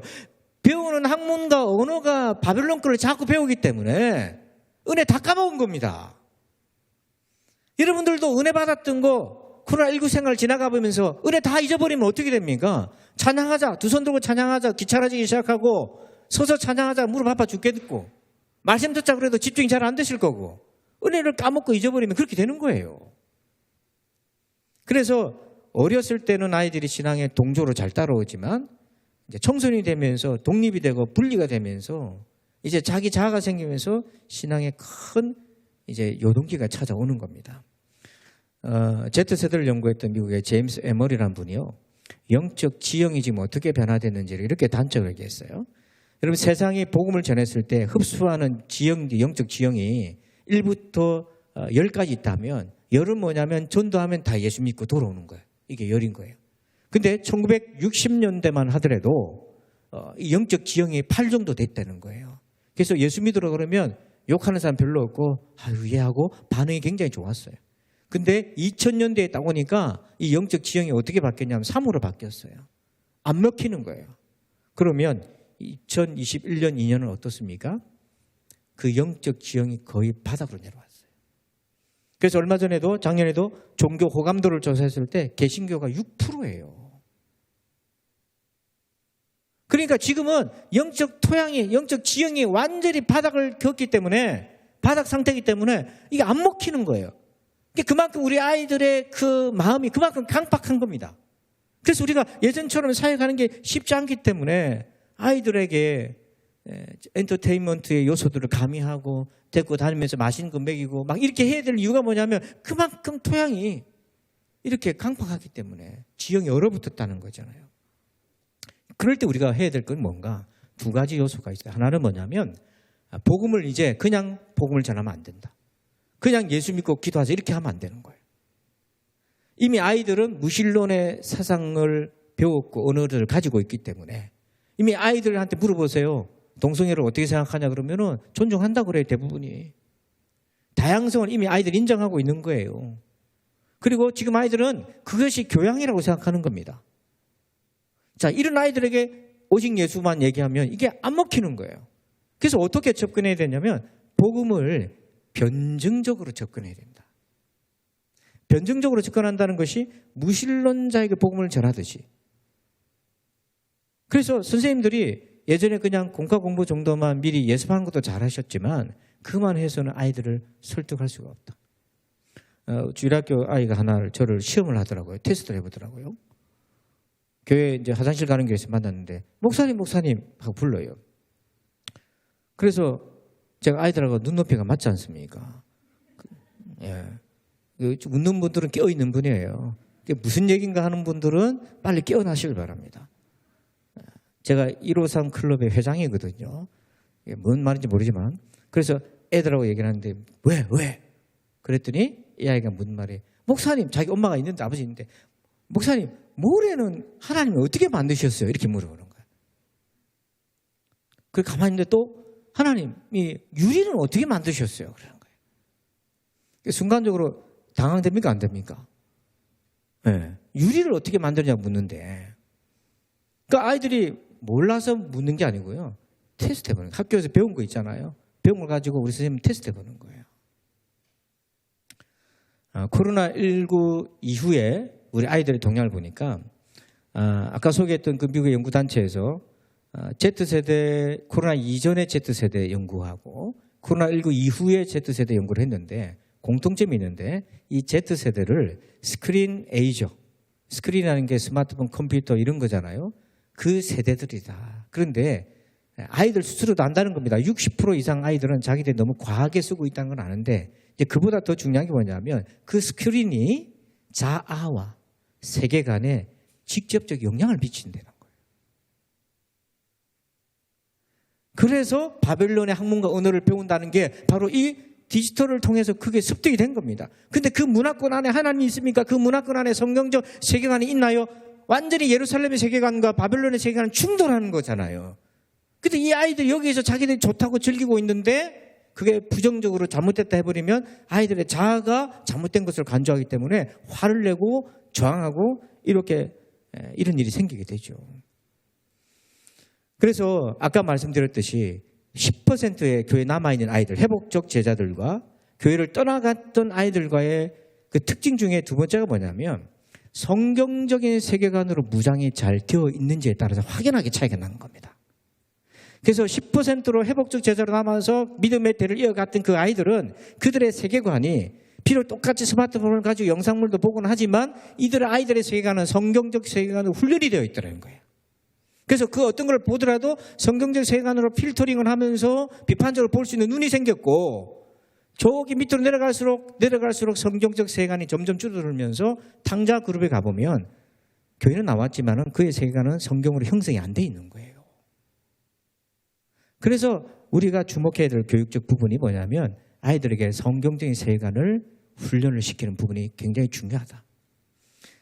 배우는 학문과 언어가 바벨론 거를 자꾸 배우기 때문에 은혜 다 까먹은 겁니다. 여러분들도 은혜 받았던 거 코로나19 생활 지나가 보면서 은혜 다 잊어버리면 어떻게 됩니까? 찬양하자, 두 손 들고 찬양하자, 귀찮아지기 시작하고 서서 찬양하자, 무릎 아파 죽겠고 말씀 듣자 그래도 집중이 잘 안 되실 거고 은혜를 까먹고 잊어버리면 그렇게 되는 거예요. 그래서 어렸을 때는 아이들이 신앙에 동조로 잘 따라오지만 이제 청소년이 되면서 독립이 되고 분리가 되면서 이제 자기 자아가 생기면서 신앙에 큰 이제 요동기가 찾아오는 겁니다. Z세대를 연구했던 미국의 제임스 에머리라는 분이요. 영적 지형이 지금 어떻게 변화됐는지를 이렇게 단적으로 얘기했어요. 여러분 세상이 복음을 전했을 때 흡수하는 영적 지형이 1부터 10까지 있다면 열은 뭐냐면 전도하면 다 예수 믿고 돌아오는 거예요. 이게 열인 거예요. 근데 1960년대만 하더라도 이 영적 지형이 8 정도 됐다는 거예요. 그래서 예수 믿으러 그러면 욕하는 사람 별로 없고 아유 예 하고 반응이 굉장히 좋았어요. 근데 2000년대에 딱 오니까 이 영적 지형이 어떻게 바뀌었냐면 3으로 바뀌었어요. 안 먹히는 거예요. 그러면 2021년 2년은 어떻습니까? 그 영적 지형이 거의 바닥으로 내려왔어요. 그래서 얼마 전에도 작년에도 종교 호감도를 조사했을 때 개신교가 6%예요. 그러니까 지금은 영적 토양이, 영적 지형이 완전히 바닥을 걷기 때문에 바닥 상태이기 때문에 이게 안 먹히는 거예요. 그만큼 우리 아이들의 그 마음이 그만큼 강박한 겁니다. 그래서 우리가 예전처럼 사역하는 게 쉽지 않기 때문에 아이들에게 엔터테인먼트의 요소들을 가미하고 데리고 다니면서 맛있는 거 먹이고 막 이렇게 해야 될 이유가 뭐냐면 그만큼 토양이 이렇게 강박하기 때문에 지형이 얼어붙었다는 거잖아요. 그럴 때 우리가 해야 될 건 뭔가? 2가지 요소가 있어요. 하나는 뭐냐면 복음을 이제 그냥 복음을 전하면 안 된다. 그냥 예수 믿고 기도하자 이렇게 하면 안 되는 거예요. 이미 아이들은 무신론의 사상을 배웠고 언어를 가지고 있기 때문에 이미 아이들한테 물어보세요. 동성애를 어떻게 생각하냐 그러면은 존중한다고 그래요. 대부분이. 다양성을 이미 아이들이 인정하고 있는 거예요. 그리고 지금 아이들은 그것이 교양이라고 생각하는 겁니다. 자, 이런 아이들에게 오직 예수만 얘기하면 이게 안 먹히는 거예요. 그래서 어떻게 접근해야 되냐면 복음을 변증적으로 접근해야 된다. 변증적으로 접근한다는 것이 무신론자에게 복음을 전하듯이. 그래서 선생님들이 예전에 그냥 공과 공부 정도만 미리 예습하는 것도 잘하셨지만 그만 해서는 아이들을 설득할 수가 없다. 주일학교 아이가 하나를 저를 시험을 하더라고요. 테스트를 해보더라고요. 교회 이제 화장실 가는 길에서 만났는데 목사님 하고 불러요. 그래서 제가 아이들하고 눈높이가 맞지 않습니까? 예. 웃는 분들은 깨어있는 분이에요. 무슨 얘기인가 하는 분들은 빨리 깨어나시길 바랍니다. 제가 153 클럽의 회장이거든요. 뭔 말인지 모르지만. 그래서 애들하고 얘기를 하는데 왜? 그랬더니 이 아이가 묻는 말이 목사님, 자기 엄마가 있는데 아버지 있는데 목사님, 모래는 하나님이 어떻게 만드셨어요? 이렇게 물어보는 거예요. 그 가만히 있는데 또 하나님이 유리는 어떻게 만드셨어요? 그러는 거예요. 순간적으로 당황됩니까? 안 됩니까? 네. 유리를 어떻게 만드냐고 묻는데 그러니까 아이들이 몰라서 묻는 게 아니고요. 테스트 해보는 거예요. 학교에서 배운 거 있잖아요. 배운 걸 가지고 우리 선생님 테스트 해보는 거예요. 코로나19 이후에 우리 아이들의 동향을 보니까 아까 소개했던 그 미국의 연구단체에서 Z세대, 코로나 이전의 Z세대 연구하고 코로나19 이후의 Z세대 연구를 했는데 공통점이 있는데 이 Z세대를 스크린 에이저, 스크린이라는 게 스마트폰, 컴퓨터 이런 거잖아요. 그 세대들이다. 그런데 아이들 스스로도 안다는 겁니다. 60% 이상 아이들은 자기들이 너무 과하게 쓰고 있다는 건 아는데 이제 그보다 더 중요한 게 뭐냐면 그 스크린이 자아와 세계관에 직접적 영향을 미친다는 거예요. 그래서 바벨론의 학문과 언어를 배운다는 게 바로 이 디지털을 통해서 그게 습득이 된 겁니다. 근데 그 문화권 안에 하나님이 있습니까? 그 문화권 안에 성경적 세계관이 있나요? 완전히 예루살렘의 세계관과 바벨론의 세계관은 충돌하는 거잖아요. 근데 이 아이들이 여기에서 자기들이 좋다고 즐기고 있는데 그게 부정적으로 잘못됐다 해버리면 아이들의 자아가 잘못된 것을 간주하기 때문에 화를 내고 저항하고 이렇게 이런 일이 생기게 되죠. 그래서 아까 말씀드렸듯이 10%의 교회에 남아있는 아이들, 회복적 제자들과 교회를 떠나갔던 아이들과의 그 특징 중에 두 번째가 뭐냐면 성경적인 세계관으로 무장이 잘 되어 있는지에 따라서 확연하게 차이가 나는 겁니다. 그래서 10%로 회복적 제자로 남아서 믿음의 대를 이어갔던 그 아이들은 그들의 세계관이 비록 똑같이 스마트폰을 가지고 영상물도 보곤 하지만 이들의 아이들의 세계관은 성경적 세계관으로 훈련이 되어 있더라는 거예요. 그래서 그 어떤 걸 보더라도 성경적 세계관으로 필터링을 하면서 비판적으로 볼 수 있는 눈이 생겼고 저기 밑으로 내려갈수록 성경적 세계관이 점점 줄어들면서 탕자 그룹에 가보면 교회는 나왔지만 그의 세계관은 성경으로 형성이 안 돼 있는 거예요. 그래서 우리가 주목해야 될 교육적 부분이 뭐냐면 아이들에게 성경적인 세계관을 훈련을 시키는 부분이 굉장히 중요하다.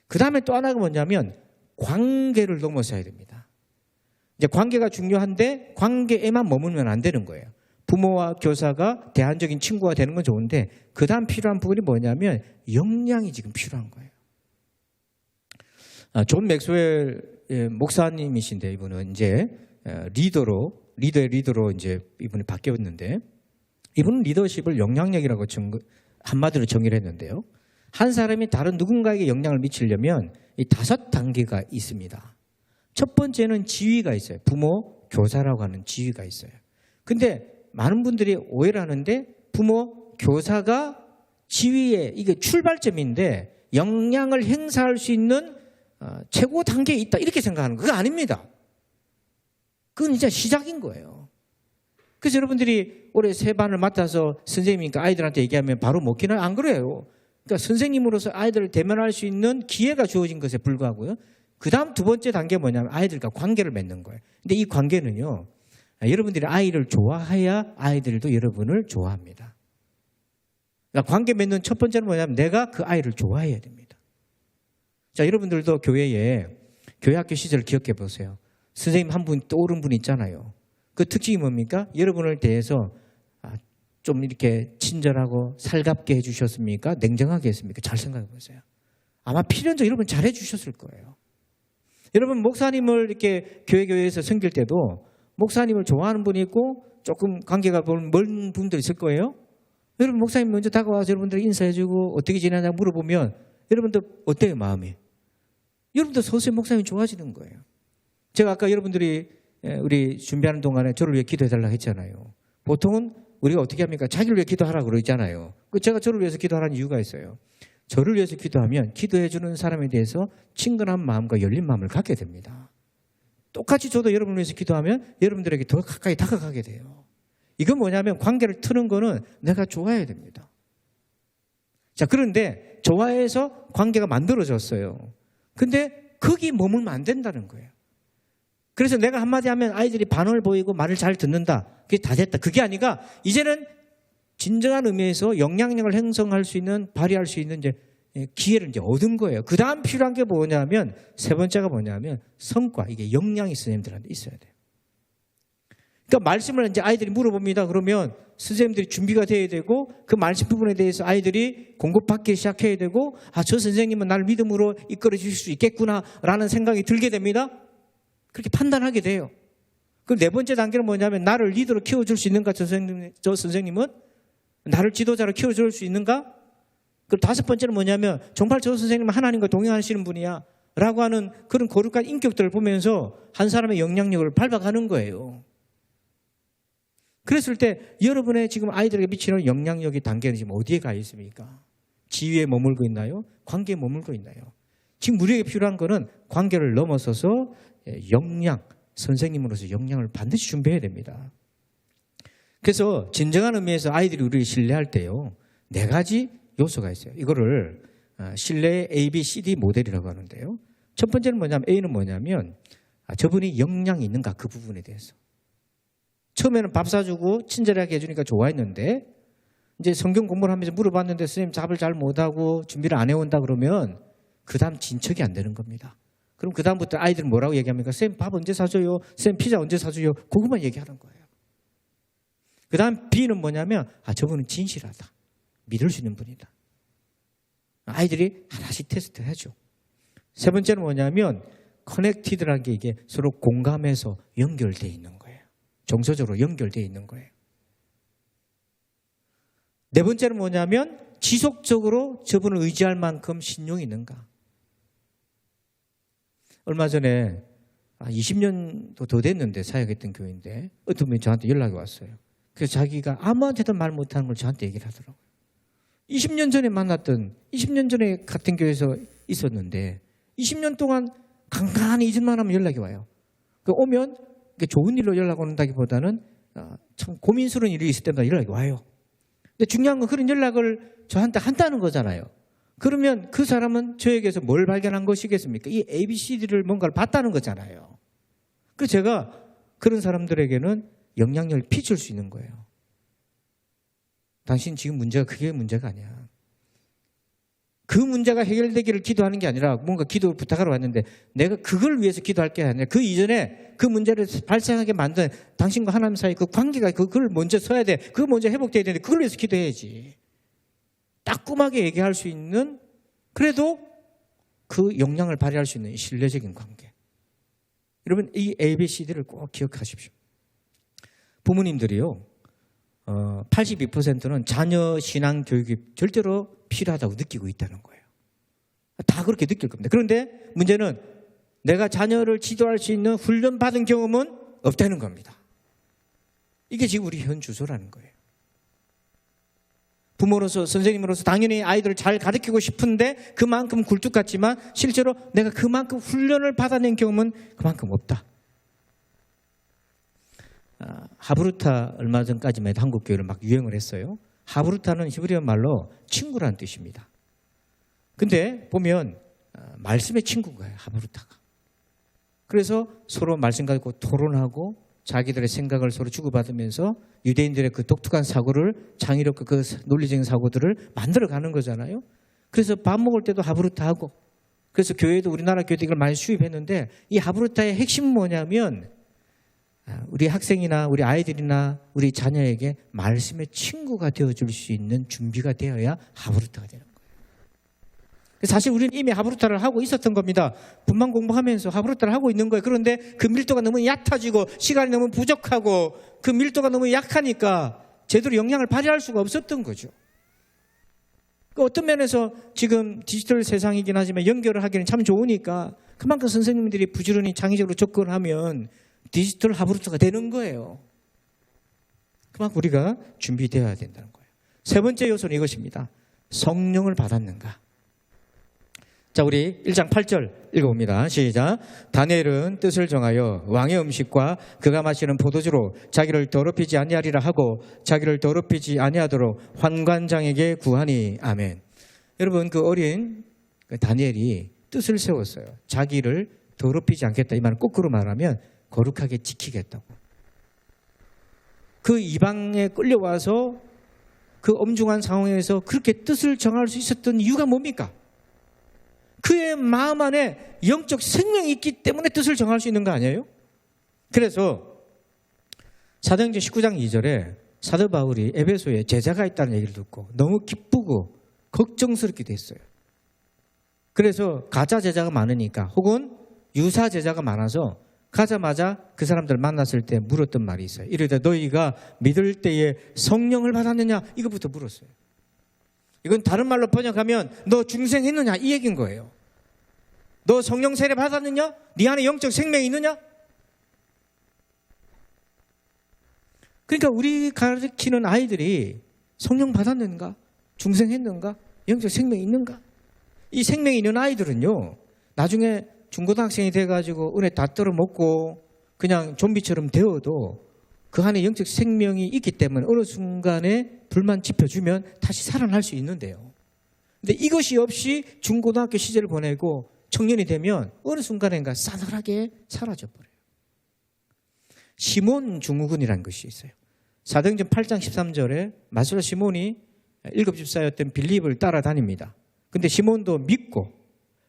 그 다음에 또 하나가 뭐냐면 관계를 넘어서야 됩니다. 이제 관계가 중요한데 관계에만 머물면 안 되는 거예요. 부모와 교사가 대안적인 친구가 되는 건 좋은데 그 다음 필요한 부분이 뭐냐면 역량이 지금 필요한 거예요. 존 맥스웰 목사님이신데 이분은 이제 리더의 리더로 이제 이분이 바뀌었는데 이분은 리더십을 영향력이라고 한마디로 정의를 했는데요. 한 사람이 다른 누군가에게 영향을 미치려면 이 5단계가 있습니다. 첫 번째는 지위가 있어요. 부모, 교사라고 하는 지위가 있어요. 근데 많은 분들이 오해를 하는데 부모, 교사가 지위의 이게 출발점인데 영향을 행사할 수 있는 최고 단계에 있다 이렇게 생각하는 거 그거 아닙니다. 그건 이제 시작인 거예요. 그래서 여러분들이 올해 새 반을 맡아서 선생님이니까 아이들한테 얘기하면 바로 먹기는 안 그래요. 그러니까 선생님으로서 아이들을 대면할 수 있는 기회가 주어진 것에 불과하고요. 그 다음 두 번째 단계가 뭐냐면 아이들과 관계를 맺는 거예요. 근데 이 관계는요. 여러분들이 아이를 좋아해야 아이들도 여러분을 좋아합니다. 그러니까 관계 맺는 첫 번째는 뭐냐면 내가 그 아이를 좋아해야 됩니다. 자, 여러분들도 교회 학교 시절 기억해 보세요. 선생님 한 분 떠오른 분 있잖아요. 그 특징이 뭡니까? 여러분을 대해서 좀 이렇게 친절하고 살갑게 해주셨습니까? 냉정하게 했습니까? 잘 생각해 보세요. 아마 필연적으로 여러분 잘해 주셨을 거예요. 여러분 목사님을 이렇게 교회에서 섬길 때도 목사님을 좋아하는 분이 있고 조금 관계가 멀은 분도 있을 거예요. 여러분 목사님 먼저 다가와서 여러분들 인사해주고 어떻게 지내냐고 물어보면 여러분들 어때요 마음이? 여러분들 서서히 목사님이 좋아지는 거예요. 제가 아까 여러분들이 우리 준비하는 동안에 저를 위해 기도해달라고 했잖아요. 보통은 우리가 어떻게 합니까? 자기를 위해 기도하라고 그러잖아요. 제가 저를 위해서 기도하라는 이유가 있어요. 저를 위해서 기도하면 기도해주는 사람에 대해서 친근한 마음과 열린 마음을 갖게 됩니다. 똑같이 저도 여러분을 위해서 기도하면 여러분들에게 더 가까이 다가가게 돼요. 이건 뭐냐면 관계를 트는 거는 내가 좋아해야 됩니다. 자, 그런데 좋아해서 관계가 만들어졌어요. 근데 거기 머물면 안 된다는 거예요. 그래서 내가 한마디 하면 아이들이 반응을 보이고 말을 잘 듣는다. 그게 다 됐다. 그게 아니라 이제는 진정한 의미에서 영향력을 형성할 수 있는, 발휘할 수 있는 이제 기회를 이제 얻은 거예요. 그 다음 필요한 게 뭐냐면 세 번째가 뭐냐면 성과, 이게 역량이 선생님들한테 있어야 돼요. 그러니까 말씀을 이제 아이들이 물어봅니다. 그러면 선생님들이 준비가 돼야 되고 그 말씀 부분에 대해서 아이들이 공급받기 시작해야 되고 저 선생님은 나를 믿음으로 이끌어 주실 수 있겠구나라는 생각이 들게 됩니다. 그렇게 판단하게 돼요. 그럼 네 번째 단계는 뭐냐면 나를 리더로 키워줄 수 있는가? 저 선생님은 나를 지도자로 키워줄 수 있는가? 그리고 다섯 번째는 뭐냐면 정말 저 선생님은 하나님과 동행하시는 분이야 라고 하는 그런 거룩한 인격들을 보면서 한 사람의 영향력을 밟아가는 거예요. 그랬을 때 여러분의 지금 아이들에게 미치는 영향력의 단계는 지금 어디에 가 있습니까? 지위에 머물고 있나요? 관계에 머물고 있나요? 지금 우리에게 필요한 거는 관계를 넘어서서 역량, 선생님으로서 역량을 반드시 준비해야 됩니다. 그래서 진정한 의미에서 아이들이 우리를 신뢰할 때요. 4가지 요소가 있어요. 이거를 신뢰의 A, B, C, D 모델이라고 하는데요. 첫 번째는 뭐냐면 A는 뭐냐면 저분이 역량이 있는가 그 부분에 대해서. 처음에는 밥 사주고 친절하게 해주니까 좋아했는데 이제 성경 공부를 하면서 물어봤는데 선생님 답을 잘 못하고 준비를 안 해온다 그러면 그 다음 진척이 안 되는 겁니다. 그럼 그 다음부터 아이들은 뭐라고 얘기합니까? 선생님 밥 언제 사줘요? 선생님 피자 언제 사줘요? 그것만 얘기하는 거예요. 그 다음 B는 뭐냐면 저분은 진실하다. 믿을 수 있는 분이다. 아이들이 하나씩 테스트 해줘. 세 번째는 뭐냐면 커넥티드라는 게 이게 서로 공감해서 연결되어 있는 거예요. 정서적으로 연결되어 있는 거예요. 네 번째는 뭐냐면 지속적으로 저분을 의지할 만큼 신용이 있는가. 얼마 전에 20년도 더 됐는데 사역했던 교회인데 어떤 분이 저한테 연락이 왔어요. 그래서 자기가 아무한테도 말 못하는 걸 저한테 얘기를 하더라고요. 20년 전에 만났던 20년 전에 같은 교회에서 있었는데 20년 동안 간간히 잊을만 하면 연락이 와요. 오면 좋은 일로 연락 온다기보다는 참 고민스러운 일이 있을 때마다 연락이 와요. 근데 중요한 건 그런 연락을 저한테 한다는 거잖아요. 그러면 그 사람은 저에게서 뭘 발견한 것이겠습니까? 이 ABCD를 뭔가를 봤다는 거잖아요. 그래서 제가 그런 사람들에게는 영향력을 비출 수 있는 거예요. 당신 지금 문제가 그게 문제가 아니야. 그 문제가 해결되기를 기도하는 게 아니라 뭔가 기도 부탁하러 왔는데 내가 그걸 위해서 기도할 게 아니라 그 이전에 그 문제를 발생하게 만든 당신과 하나님 사이 그 관계가 그걸 먼저 서야 돼. 그거 먼저 회복돼야 되는데 그걸 위해서 기도해야지. 따끔하게 얘기할 수 있는 그래도 그 역량을 발휘할 수 있는 신뢰적인 관계. 여러분 이 ABCD를 꼭 기억하십시오. 부모님들이요. 82%는 자녀 신앙 교육이 절대로 필요하다고 느끼고 있다는 거예요. 다 그렇게 느낄 겁니다. 그런데 문제는 내가 자녀를 지도할 수 있는 훈련받은 경험은 없다는 겁니다. 이게 지금 우리 현 주소라는 거예요. 부모로서 선생님으로서 당연히 아이들을 잘 가르치고 싶은데 그만큼 굴뚝 같지만 실제로 내가 그만큼 훈련을 받아낸 경험은 그만큼 없다. 하브루타 얼마 전까지만 해도 한국 교회를 막 유행을 했어요. 하브루타는 히브리어 말로 친구라는 뜻입니다. 근데 보면 말씀의 친구인 거예요. 하브루타가. 그래서 서로 말씀 가지고 토론하고 자기들의 생각을 서로 주고받으면서 유대인들의 그 독특한 사고를 창의력 그 논리적인 사고들을 만들어가는 거잖아요. 그래서 밥 먹을 때도 하브루타 하고 그래서 교회도 우리나라 교회도 이걸 많이 수입했는데 이 하브루타의 핵심은 뭐냐면 우리 학생이나 우리 아이들이나 우리 자녀에게 말씀의 친구가 되어줄 수 있는 준비가 되어야 하브루타가 되는 거예요. 사실 우리는 이미 하브루타를 하고 있었던 겁니다. 분만 공부하면서 하브루타를 하고 있는 거예요. 그런데 그 밀도가 너무 얕아지고 시간이 너무 부족하고 그 밀도가 너무 약하니까 제대로 영향을 발휘할 수가 없었던 거죠. 어떤 면에서 지금 디지털 세상이긴 하지만 연결을 하기는 참 좋으니까 그만큼 선생님들이 부지런히 창의적으로 접근하면 디지털 하브루타가 되는 거예요. 그만큼 우리가 준비되어야 된다는 거예요. 세 번째 요소는 이것입니다. 성령을 받았는가? 자, 우리 1장 8절 읽어봅니다. 시작. 다니엘은 뜻을 정하여 왕의 음식과 그가 마시는 포도주로 자기를 더럽히지 아니하리라 하고 자기를 더럽히지 아니하도록 환관장에게 구하니. 아멘. 여러분 그 어린 다니엘이 뜻을 세웠어요. 자기를 더럽히지 않겠다. 이 말은 거꾸로 말하면 거룩하게 지키겠다고. 그 이방에 끌려와서 그 엄중한 상황에서 그렇게 뜻을 정할 수 있었던 이유가 뭡니까? 그의 마음 안에 영적 생명이 있기 때문에 뜻을 정할 수 있는 거 아니에요? 그래서 사도행전 19장 2절에 사도 바울이 에베소에 제자가 있다는 얘기를 듣고 너무 기쁘고 걱정스럽기도 했어요. 그래서 가짜 제자가 많으니까 혹은 유사 제자가 많아서 가자마자 그 사람들 만났을 때 물었던 말이 있어요. 이르되 너희가 믿을 때에 성령을 받았느냐? 이것부터 물었어요. 이건 다른 말로 번역하면 너 중생했느냐? 이 얘기인 거예요. 너 성령 세례 받았느냐? 네 안에 영적 생명이 있느냐? 그러니까 우리 가르치는 아이들이 성령 받았는가? 중생했는가? 영적 생명이 있는가? 이 생명이 있는 아이들은요. 나중에 중고등학생이 돼가지고 은혜 다 떨어먹고 그냥 좀비처럼 되어도 그 안에 영적 생명이 있기 때문에 어느 순간에 불만 지펴주면 다시 살아날 수 있는데요. 근데 이것이 없이 중고등학교 시절을 보내고 청년이 되면 어느 순간인가 싸늘하게 사라져버려요. 시몬 증후군이라는 것이 있어요. 사도행전 8장 13절에 마술사 시몬이 일곱 집사였던 빌립을 따라다닙니다. 근데 시몬도 믿고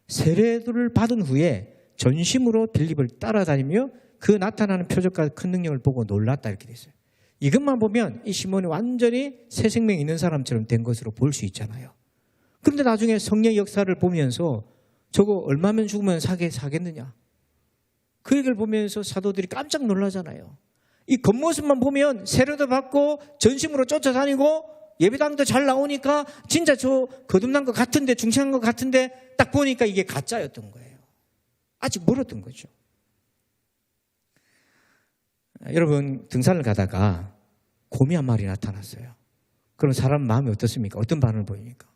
세례를 받은 후에 전심으로 빌립을 따라다니며 그 나타나는 표적과 큰 능력을 보고 놀랐다 이렇게 돼 있어요. 이것만 보면 이 시몬이 완전히 새 생명이 있는 사람처럼 된 것으로 볼 수 있잖아요. 그런데 나중에 성령의 역사를 보면서 저거 얼마면 죽으면 사겠느냐. 그 얘기를 보면서 사도들이 깜짝 놀라잖아요. 이 겉모습만 보면 세례도 받고 전심으로 쫓아다니고 예배당도 잘 나오니까 진짜 저 거듭난 것 같은데 중생한 것 같은데 딱 보니까 이게 가짜였던 거예요. 아직 멀었던 거죠. 여러분 등산을 가다가 곰이 한 마리 나타났어요. 그럼 사람 마음이 어떻습니까? 어떤 반응을 보입니까?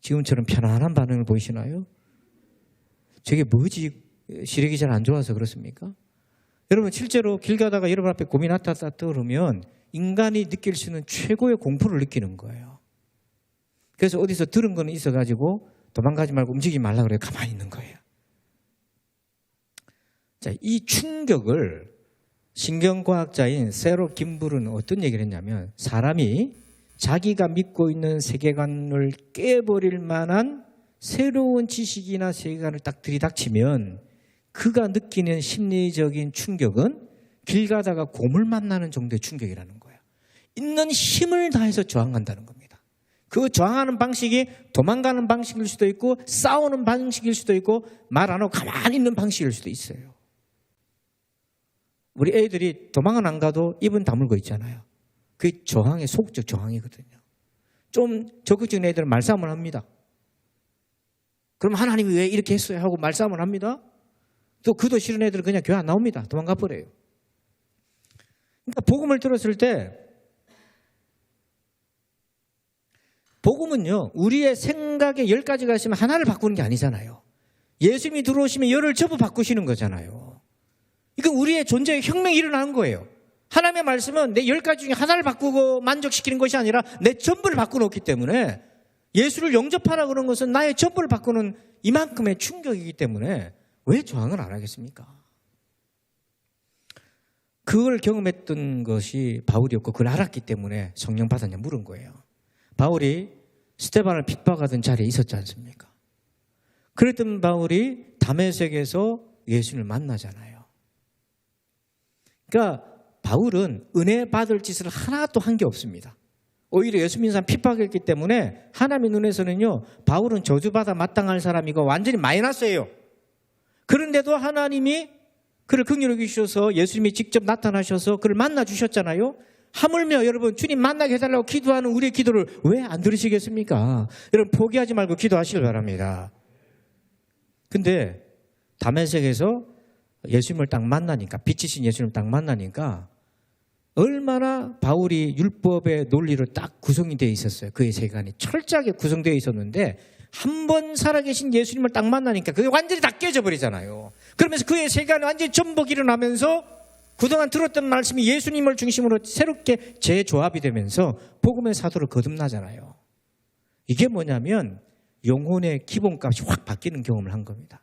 지금처럼 편안한 반응을 보이시나요? 저게 뭐지? 시력이 잘 안 좋아서 그렇습니까? 여러분 실제로 길 가다가 여러분 앞에 곰이 나타났다 그러면 인간이 느낄 수 있는 최고의 공포를 느끼는 거예요. 그래서 어디서 들은 거는 있어가지고 도망가지 말고 움직이지 말라 그래요. 가만히 있는 거예요. 자, 이 충격을 신경과학자인 세로 김불은 어떤 얘기를 했냐면 사람이 자기가 믿고 있는 세계관을 깨버릴 만한 새로운 지식이나 세계관을 딱 들이닥치면 그가 느끼는 심리적인 충격은 길 가다가 곰을 만나는 정도의 충격이라는 거예요. 있는 힘을 다해서 저항한다는 겁니다. 그 저항하는 방식이 도망가는 방식일 수도 있고 싸우는 방식일 수도 있고 말 안 하고 가만히 있는 방식일 수도 있어요. 우리 애들이 도망은 안 가도 입은 다물고 있잖아요. 그게 저항의 소극적 저항이거든요. 좀 적극적인 애들은 말싸움을 합니다. 그럼 하나님이 왜 이렇게 했어요? 하고 말싸움을 합니다. 또 그도 싫은 애들은 그냥 교회 안 나옵니다. 도망가 버려요. 그러니까 복음을 들었을 때 복음은요 우리의 생각에 10가지가 있으면 하나를 바꾸는 게 아니잖아요. 예수님이 들어오시면 열을 전부 바꾸시는 거잖아요. 이건 우리의 존재의 혁명이 일어나는 거예요. 하나님의 말씀은 내 10가지 중에 하나를 바꾸고 만족시키는 것이 아니라 내 전부를 바꿔놓기 때문에 예수를 영접하라 그런 것은 나의 전부를 바꾸는 이만큼의 충격이기 때문에 왜 저항을 안 하겠습니까? 그걸 경험했던 것이 바울이었고 그걸 알았기 때문에 성령 받았냐 물은 거예요. 바울이 스데반을 핍박하던 자리에 있었지 않습니까? 그랬던 바울이 다메섹에서 예수님을 만나잖아요. 그러니까 바울은 은혜 받을 짓을 하나도 한 게 없습니다. 오히려 예수 믿는 사람 핍박했기 때문에 하나님의 눈에서는요 바울은 저주받아 마땅할 사람이고 완전히 마이너스예요. 그런데도 하나님이 그를 긍휼히 여기셔서 예수님이 직접 나타나셔서 그를 만나 주셨잖아요. 하물며 여러분 주님 만나게 해달라고 기도하는 우리의 기도를 왜 안 들으시겠습니까? 여러분 포기하지 말고 기도하시길 바랍니다. 근데 다메섹에서 예수님을 딱 만나니까 빛이신 예수님을 딱 만나니까 얼마나 바울이 율법의 논리로 딱 구성이 되어 있었어요. 그의 세계관이 철저하게 구성되어 있었는데 한 번 살아계신 예수님을 딱 만나니까 그게 완전히 다 깨져버리잖아요. 그러면서 그의 세계관이 완전히 전복이 일어나면서 그동안 들었던 말씀이 예수님을 중심으로 새롭게 재조합이 되면서 복음의 사도를 거듭나잖아요. 이게 뭐냐면 영혼의 기본값이 확 바뀌는 경험을 한 겁니다.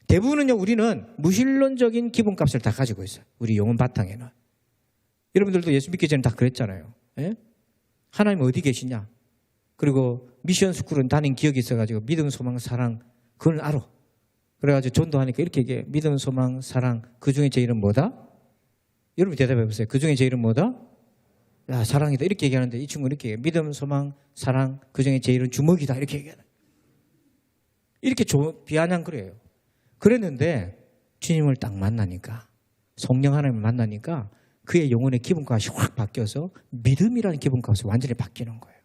대부분은요 우리는 무신론적인 기본값을 다 가지고 있어요. 우리 영혼 바탕에는. 여러분들도 예수 믿기 전에 다 그랬잖아요. 예? 하나님 어디 계시냐? 그리고 미션 스쿨은 다닌 기억이 있어가지고 믿음, 소망, 사랑 그걸 알아. 그래가지고 전도하니까 이렇게 얘기해. 믿음, 소망, 사랑 그 중에 제 이름 뭐다? 여러분 대답해 보세요. 그 중에 제 이름 뭐다? 야 사랑이다 이렇게 얘기하는데 이 친구는 이렇게 얘기해. 믿음, 소망, 사랑 그 중에 제 이름 주먹이다 이렇게 얘기하는. 이렇게 비아냥 그래요. 그랬는데 주님을 딱 만나니까 성령 하나님을 만나니까 그의 영혼의 기본값이 확 바뀌어서 믿음이라는 기본값이 완전히 바뀌는 거예요.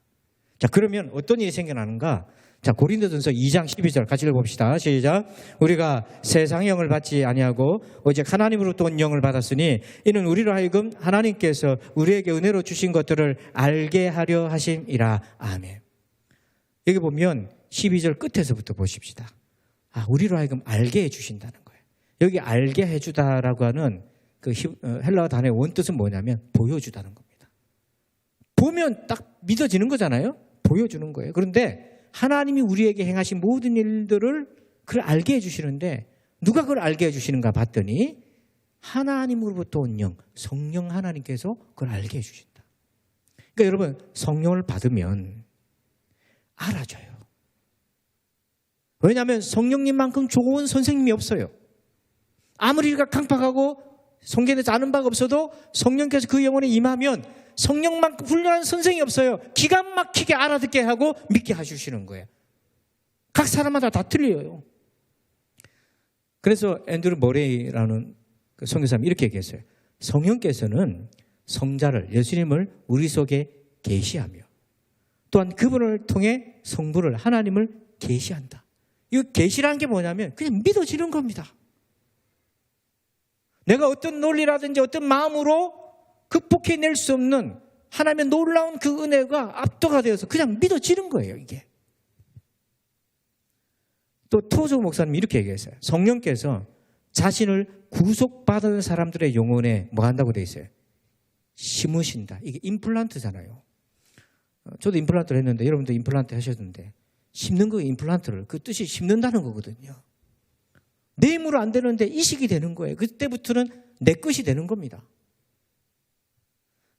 자 그러면 어떤 일이 생겨나는가? 자 고린도전서 2장 12절 같이 읽어봅시다. 시작. 우리가 세상의 영을 받지 아니하고 오직 하나님으로부터 온 영을 받았으니 이는 우리로 하여금 하나님께서 우리에게 은혜로 주신 것들을 알게 하려 하심이라. 아멘. 여기 보면 12절 끝에서부터 보십시다. 우리로 하여금 알게 해주신다는 거예요. 여기 알게 해주다라고 하는 그 헬라어 단어의 원뜻은 뭐냐면 보여주다는 겁니다. 보면 딱 믿어지는 거잖아요. 보여주는 거예요. 그런데 하나님이 우리에게 행하신 모든 일들을 그걸 알게 해주시는데 누가 그걸 알게 해주시는가 봤더니 하나님으로부터 온 영, 성령 하나님께서 그걸 알게 해주신다. 그러니까 여러분 성령을 받으면 알아줘요. 왜냐하면 성령님만큼 좋은 선생님이 없어요. 아무리 우리가 강팍하고 성경에서 아는 바가 없어도 성령께서 그 영혼에 임하면 성령만큼 훌륭한 선생이 없어요. 기가 막히게 알아듣게 하고 믿게 해주시는 거예요. 각 사람마다 다 틀려요. 그래서 앤드루 머레이라는 그 선교사님이 이렇게 얘기했어요. 성령께서는 성자를, 예수님을 우리 속에 계시하며 또한 그분을 통해 성부를, 하나님을 계시한다. 이 계시라는 게 뭐냐면 그냥 믿어지는 겁니다. 내가 어떤 논리라든지 어떤 마음으로 극복해낼 수 없는 하나님의 놀라운 그 은혜가 압도가 되어서 그냥 믿어지는 거예요, 이게. 또 토조 목사님이 이렇게 얘기했어요. 성령께서 자신을 구속받은 사람들의 영혼에 뭐 한다고 돼 있어요? 심으신다. 이게 임플란트잖아요. 저도 임플란트를 했는데 여러분도 임플란트 하셨는데 심는 거 임플란트를 그 뜻이 심는다는 거거든요. 내 힘으로 안 되는데 이식이 되는 거예요. 그때부터는 내 것이 되는 겁니다.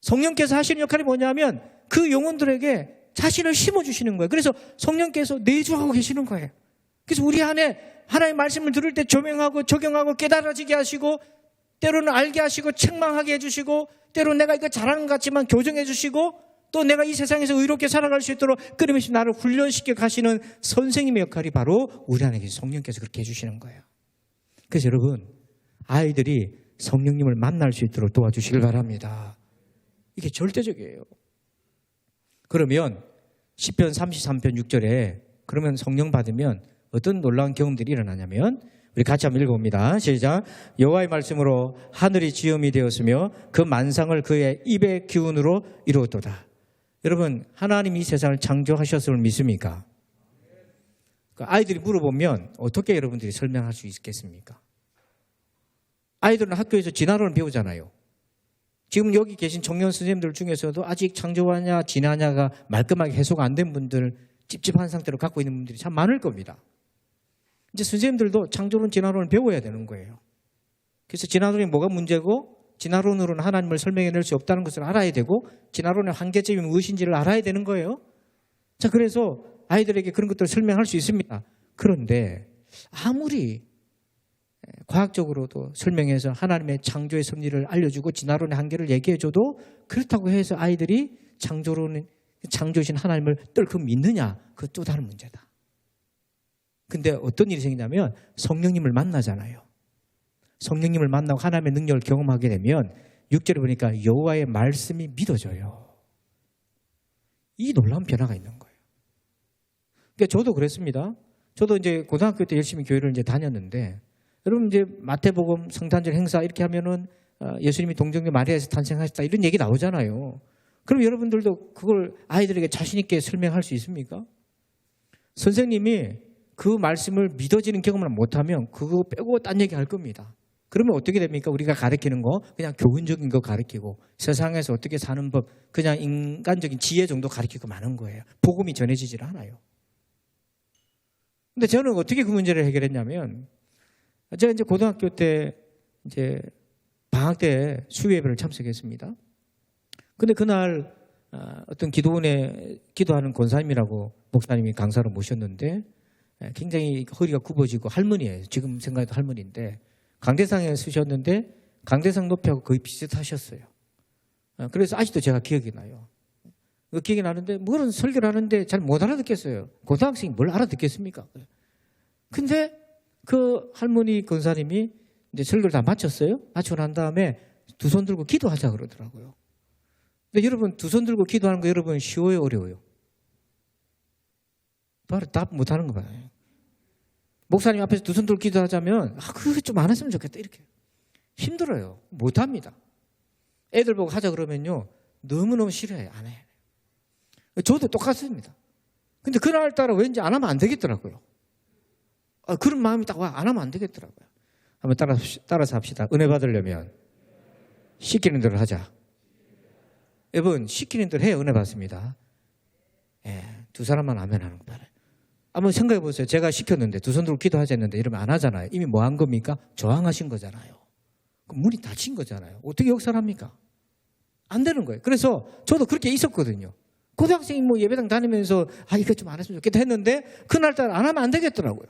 성령께서 하시는 역할이 뭐냐면 그 영혼들에게 자신을 심어주시는 거예요. 그래서 성령께서 내주하고 계시는 거예요. 그래서 우리 안에 하나님의 말씀을 들을 때 조명하고 적용하고 깨달아지게 하시고 때로는 알게 하시고 책망하게 해주시고 때로는 내가 이거 잘하는 것 같지만 교정해 주시고 또 내가 이 세상에서 의롭게 살아갈 수 있도록 끊임없이 나를 훈련시켜 가시는 선생님의 역할이 바로 우리 안에 계신 성령께서 그렇게 해주시는 거예요. 그래서 여러분 아이들이 성령님을 만날 수 있도록 도와주시길 바랍니다. 이게 절대적이에요. 그러면 시편 33편 6절에 그러면 성령 받으면 어떤 놀라운 경험들이 일어나냐면 우리 같이 한번 읽어봅니다. 시작. 여호와의 말씀으로 하늘이 지음이 되었으며 그 만상을 그의 입의 기운으로 이루었도다. 여러분 하나님이 이 세상을 창조하셨음을 믿습니까? 아이들이 물어보면 어떻게 여러분들이 설명할 수 있겠습니까? 아이들은 학교에서 진화론을 배우잖아요. 지금 여기 계신 청년 선생님들 중에서도 아직 창조하냐 진화냐가 말끔하게 해소가 안 된 분들, 찝찝한 상태로 갖고 있는 분들이 참 많을 겁니다. 이제 선생님들도 창조론, 진화론을 배워야 되는 거예요. 그래서 진화론이 뭐가 문제고 진화론으로는 하나님을 설명해낼 수 없다는 것을 알아야 되고 진화론의 한계점이 무엇인지를 알아야 되는 거예요. 자, 그래서 아이들에게 그런 것들을 설명할 수 있습니다. 그런데 아무리 과학적으로도 설명해서 하나님의 창조의 섭리를 알려주고 진화론의 한계를 얘기해줘도 그렇다고 해서 아이들이 창조신 하나님을 뜰끔 믿느냐? 그건 또 다른 문제다. 근데 어떤 일이 생기냐면 성령님을 만나잖아요. 성령님을 만나고 하나님의 능력을 경험하게 되면 6절에 보니까 여호와의 말씀이 믿어져요. 이 놀라운 변화가 있는 거예요. 그러니까 저도 그랬습니다. 저도 이제 고등학교 때 열심히 교회를 이제 다녔는데 여러분 이제 마태복음 성탄절 행사 이렇게 하면은 예수님이 동정녀 마리아에서 탄생하셨다 이런 얘기 나오잖아요. 그럼 여러분들도 그걸 아이들에게 자신 있게 설명할 수 있습니까? 선생님이 그 말씀을 믿어지는 경험을 못하면 그거 빼고 딴 얘기 할 겁니다. 그러면 어떻게 됩니까? 우리가 가르치는 거 그냥 교훈적인 거 가르치고 세상에서 어떻게 사는 법 그냥 인간적인 지혜 정도 가르치고 마는 거예요. 복음이 전해지질 않아요. 근데 저는 어떻게 그 문제를 해결했냐면 제가 이제 고등학교 때 이제 방학 때 수요예배를 참석했습니다. 근데 그날 어떤 기도원에 기도하는 권사님이라고 목사님이 강사로 모셨는데 굉장히 허리가 굽어지고 할머니예요. 지금 생각해도 할머니인데 강대상에 쓰셨는데 강대상 높이하고 거의 비슷하셨어요. 그래서 아직도 제가 기억이 나요. 기억이 나는데 뭐는 설교를 하는데 잘 못 알아듣겠어요. 고등학생이 뭘 알아듣겠습니까? 근데 그 할머니 권사님이 이제 설교를 다 마쳤어요. 마치고 난 다음에 두 손 들고 기도하자 그러더라고요. 근데 여러분 두 손 들고 기도하는 거 여러분 쉬워요, 어려워요? 바로 답 못하는 거 봐요. 목사님 앞에서 두 손 들고 기도하자면 그거 좀 안 했으면 좋겠다 이렇게 힘들어요. 못합니다. 애들 보고 하자 그러면요 너무너무 싫어해요. 안 해. 저도 똑같습니다. 근데 그날따라 왠지 안 하면 안 되겠더라고요. 그런 마음이 딱 와. 안 하면 안 되겠더라고요. 한번 따라서 합시다. 은혜 받으려면 시키는 대로 하자. 여러분 시키는 대로 해요. 은혜 받습니다. 두 사람만 아멘 하는 거 바라요. 한번 생각해 보세요. 제가 시켰는데 두 손 들고 기도하자 했는데 이러면 안 하잖아요. 이미 뭐 한 겁니까? 저항하신 거잖아요. 그럼 문이 닫힌 거잖아요. 어떻게 역사를 합니까? 안 되는 거예요. 그래서 저도 그렇게 있었거든요. 고등학생이 뭐 예배당 다니면서 이거 좀 안 했으면 좋겠다 했는데 그날따라 안 하면 안 되겠더라고요.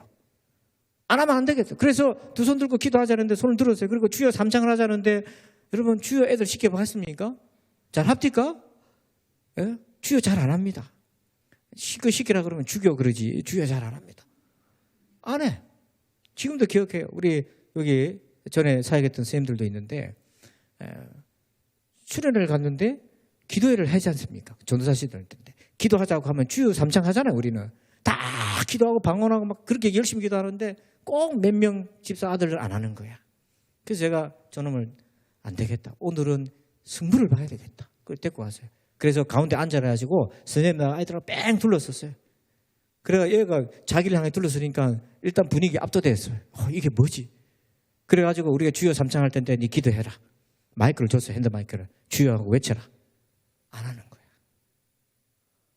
안 하면 안 되겠어요. 그래서 두 손 들고 기도하자는데 손을 들었어요. 그리고 주여 삼창을 하자는데 여러분 주여 애들 쉽게 봤습니까? 잘 합니까? 예? 주여 잘 안 합니다. 시키라 그러면 죽여 그러지 주여 잘 안 합니다. 안 해. 지금도 기억해요. 우리 여기 전에 사역했던 선생님들도 있는데 수련회를 갔는데 기도회를 하지 않습니까? 전도사 시절 때인데 기도하자고 하면 주여 삼창 하잖아요. 우리는 다 기도하고 방언하고 막 그렇게 열심히 기도하는데 꼭 몇 명 집사 아들을 안 하는 거야. 그래서 제가 저놈을 안 되겠다. 오늘은 승부를 봐야 되겠다. 그걸 데리고 왔어요. 그래서 가운데 앉아가지고 선생님 아이들하고 뺑 둘렀었어요. 그래가 얘가 자기를 향해 둘러서니까 일단 분위기 압도됐어요. 이게 뭐지? 그래가지고 우리가 주여 삼창할 텐데 네 기도해라. 마이크를 줬어요. 핸드 마이크를. 주여 하고 외쳐라. 안 하는 거야.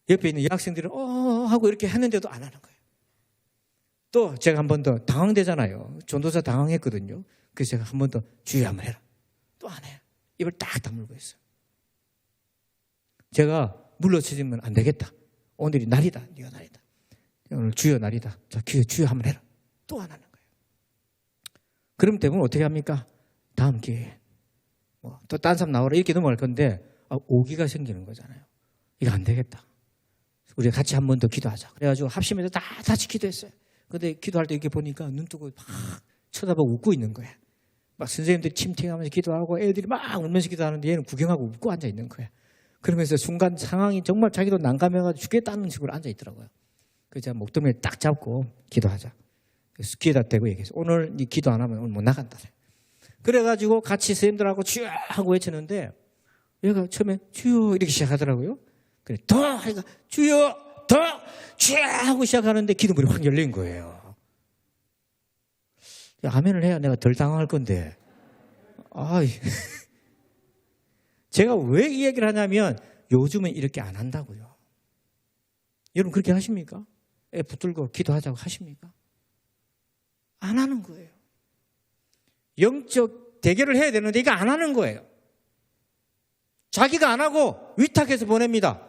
옆에 있는 여학생들은 하고 이렇게 했는데도 안 하는 거예요. 또 제가 한 번 더 당황되잖아요. 전도사 당황했거든요. 그래서 제가 한 번 더 주여 한번 해라. 또 안 해요. 입을 딱 다물고 있어요. 제가 물러서지면 안 되겠다. 오늘이 날이다. 네가 날이다. 오늘 주여 날이다. 자, 주여 한번 해라. 또 안 하는 거예요. 그럼 대부분 어떻게 합니까? 다음 기회에 또 딴 사람 나오라 이렇게 넘어갈 건데 오기가 생기는 거잖아요. 이거 안 되겠다. 우리가 같이 한 번 더 기도하자. 그래가지고 합심해서 다 같이 기도했어요. 근데 기도할 때 이렇게 보니까 눈 뜨고 막 쳐다보고 웃고 있는 거야. 막 선생님들이 침팅하면서 기도하고 애들이 막 울면서 기도하는데 얘는 구경하고 웃고 앉아 있는 거야. 그러면서 순간 상황이 정말 자기도 난감해가지고 죽겠다는 식으로 앉아 있더라고요. 그래서 제가 목덜미를 딱 잡고 기도하자. 그래서 귀에다 대고 얘기했어요. 오늘 네 기도 안 하면 오늘 못 나간다. 그래가지고 같이 선생님들하고 주여 하고 외쳤는데 얘가 처음에 주여 이렇게 시작하더라고요. 그래 더 하니까 주여 더 주여 하고 시작하는데 기도문이 확 열린 거예요. 아멘을 해야 내가 덜 당황할 건데. 제가 왜 이 얘기를 하냐면 요즘은 이렇게 안 한다고요. 여러분 그렇게 하십니까? 애 붙들고 기도하자고 하십니까? 안 하는 거예요. 영적 대결을 해야 되는데 이거 안 하는 거예요. 자기가 안 하고 위탁해서 보냅니다.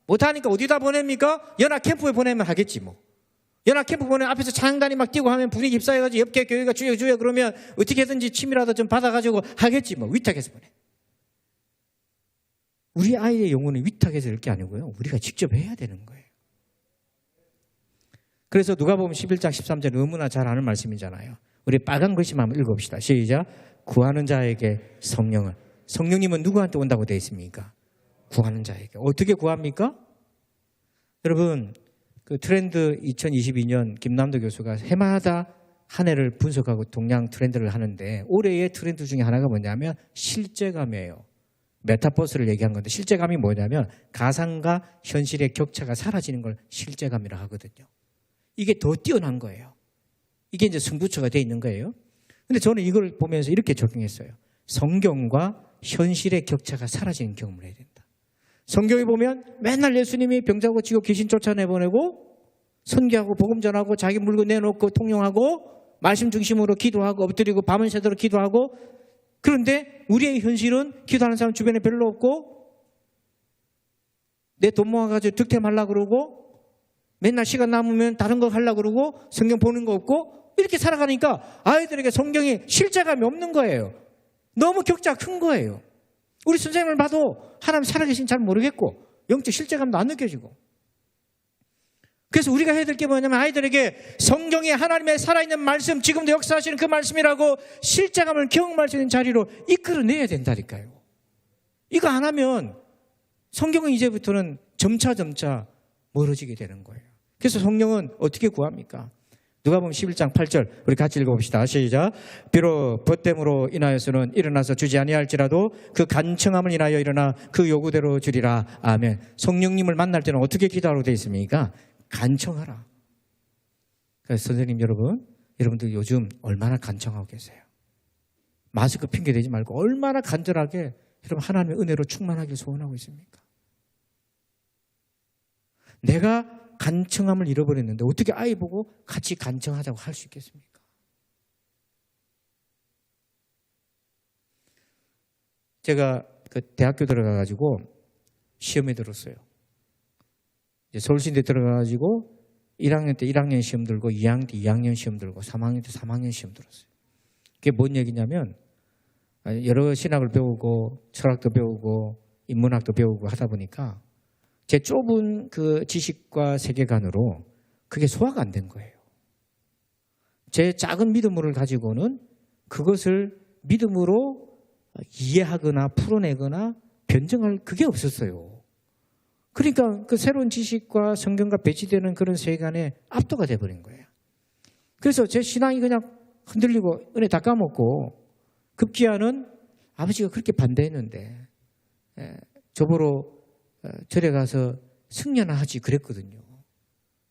못하니까 어디다 보냅니까? 연합 캠프에 보내면 하겠지 뭐. 연합 캠프 보내면 앞에서 창단이 막 뛰고 하면 분위기 휩싸여가지고 옆에 교회가 주여 주여 그러면 어떻게든지 침이라도 좀 받아가지고 하겠지 뭐. 위탁해서 보내. 우리 아이의 영혼은 위탁해서 할 게 아니고요. 우리가 직접 해야 되는 거예요. 그래서 누가복음 11장 13절 너무나 잘 아는 말씀이잖아요. 우리 빨간 글씨만 한번 읽어봅시다. 시작. 구하는 자에게 성령을. 성령님은 누구한테 온다고 되어 있습니까? 구하는 자에게. 어떻게 구합니까? 여러분 그 트렌드 2022년 김남도 교수가 해마다 한 해를 분석하고 동양 트렌드를 하는데 올해의 트렌드 중에 하나가 뭐냐면 실제감이에요. 메타버스를 얘기한 건데 실제감이 뭐냐면 가상과 현실의 격차가 사라지는 걸 실제감이라 하거든요. 이게 더 뛰어난 거예요. 이게 이제 승부처가 돼 있는 거예요. 근데 저는 이걸 보면서 이렇게 적용했어요. 성경과 현실의 격차가 사라지는 경험을 해야 된다. 성경에 보면 맨날 예수님이 병자고 지옥 귀신 쫓아내보내고 선교하고 복음 전하고 자기 물건 내놓고 통용하고 말씀 중심으로 기도하고 엎드리고 밤은 새도록 기도하고 그런데 우리의 현실은 기도하는 사람 주변에 별로 없고 내 돈 모아가지고 득템하려고 그러고 맨날 시간 남으면 다른 거 하려고 그러고 성경 보는 거 없고 이렇게 살아가니까 아이들에게 성경이 실제감이 없는 거예요. 너무 격차가 큰 거예요. 우리 선생님을 봐도 하나님 살아계신 잘 모르겠고 영적 실제감도 안 느껴지고 그래서 우리가 해야 될 게 뭐냐면 아이들에게 성경에 하나님의 살아있는 말씀 지금도 역사하시는 그 말씀이라고 실제감을 경험할 수 있는 자리로 이끌어내야 된다니까요. 이거 안 하면 성경은 이제부터는 점차 멀어지게 되는 거예요. 그래서 성령은 어떻게 구합니까? 누가복음 11장 8절 우리 같이 읽어봅시다. 시작. 비록 벗됨으로 인하여서는 일어나서 주지 아니할지라도 그 간청함을 인하여 일어나 그 요구대로 주리라. 아멘. 성령님을 만날 때는 어떻게 기도하라고 되어 있습니까? 간청하라. 그래서 선생님 여러분들 요즘 얼마나 간청하고 계세요? 마스크 핑계 대지 말고 얼마나 간절하게 여러분 하나님의 은혜로 충만하길 소원하고 있습니까? 내가 간청함을 잃어버렸는데 어떻게 아이 보고 같이 간청하자고 할 수 있겠습니까? 제가 그 대학교 들어가가지고 시험에 들었어요. 이제 서울신대 들어가가지고 1학년 때 1학년 시험 들고 2학년 때 2학년 시험 들고 3학년 때 3학년 시험 들었어요. 그게 뭔 얘기냐면 여러 신학을 배우고 철학도 배우고 인문학도 배우고 하다 보니까 제 좁은 그 지식과 세계관으로 그게 소화가 안 된 거예요. 제 작은 믿음을 가지고는 그것을 믿음으로 이해하거나 풀어내거나 변증할 그게 없었어요. 그러니까 그 새로운 지식과 성경과 배치되는 그런 세계관에 압도가 돼버린 거예요. 그래서 제 신앙이 그냥 흔들리고 은혜 다 까먹고 급기야는 아버지가 그렇게 반대했는데 저보러 절에 가서 승려나 하지 그랬거든요.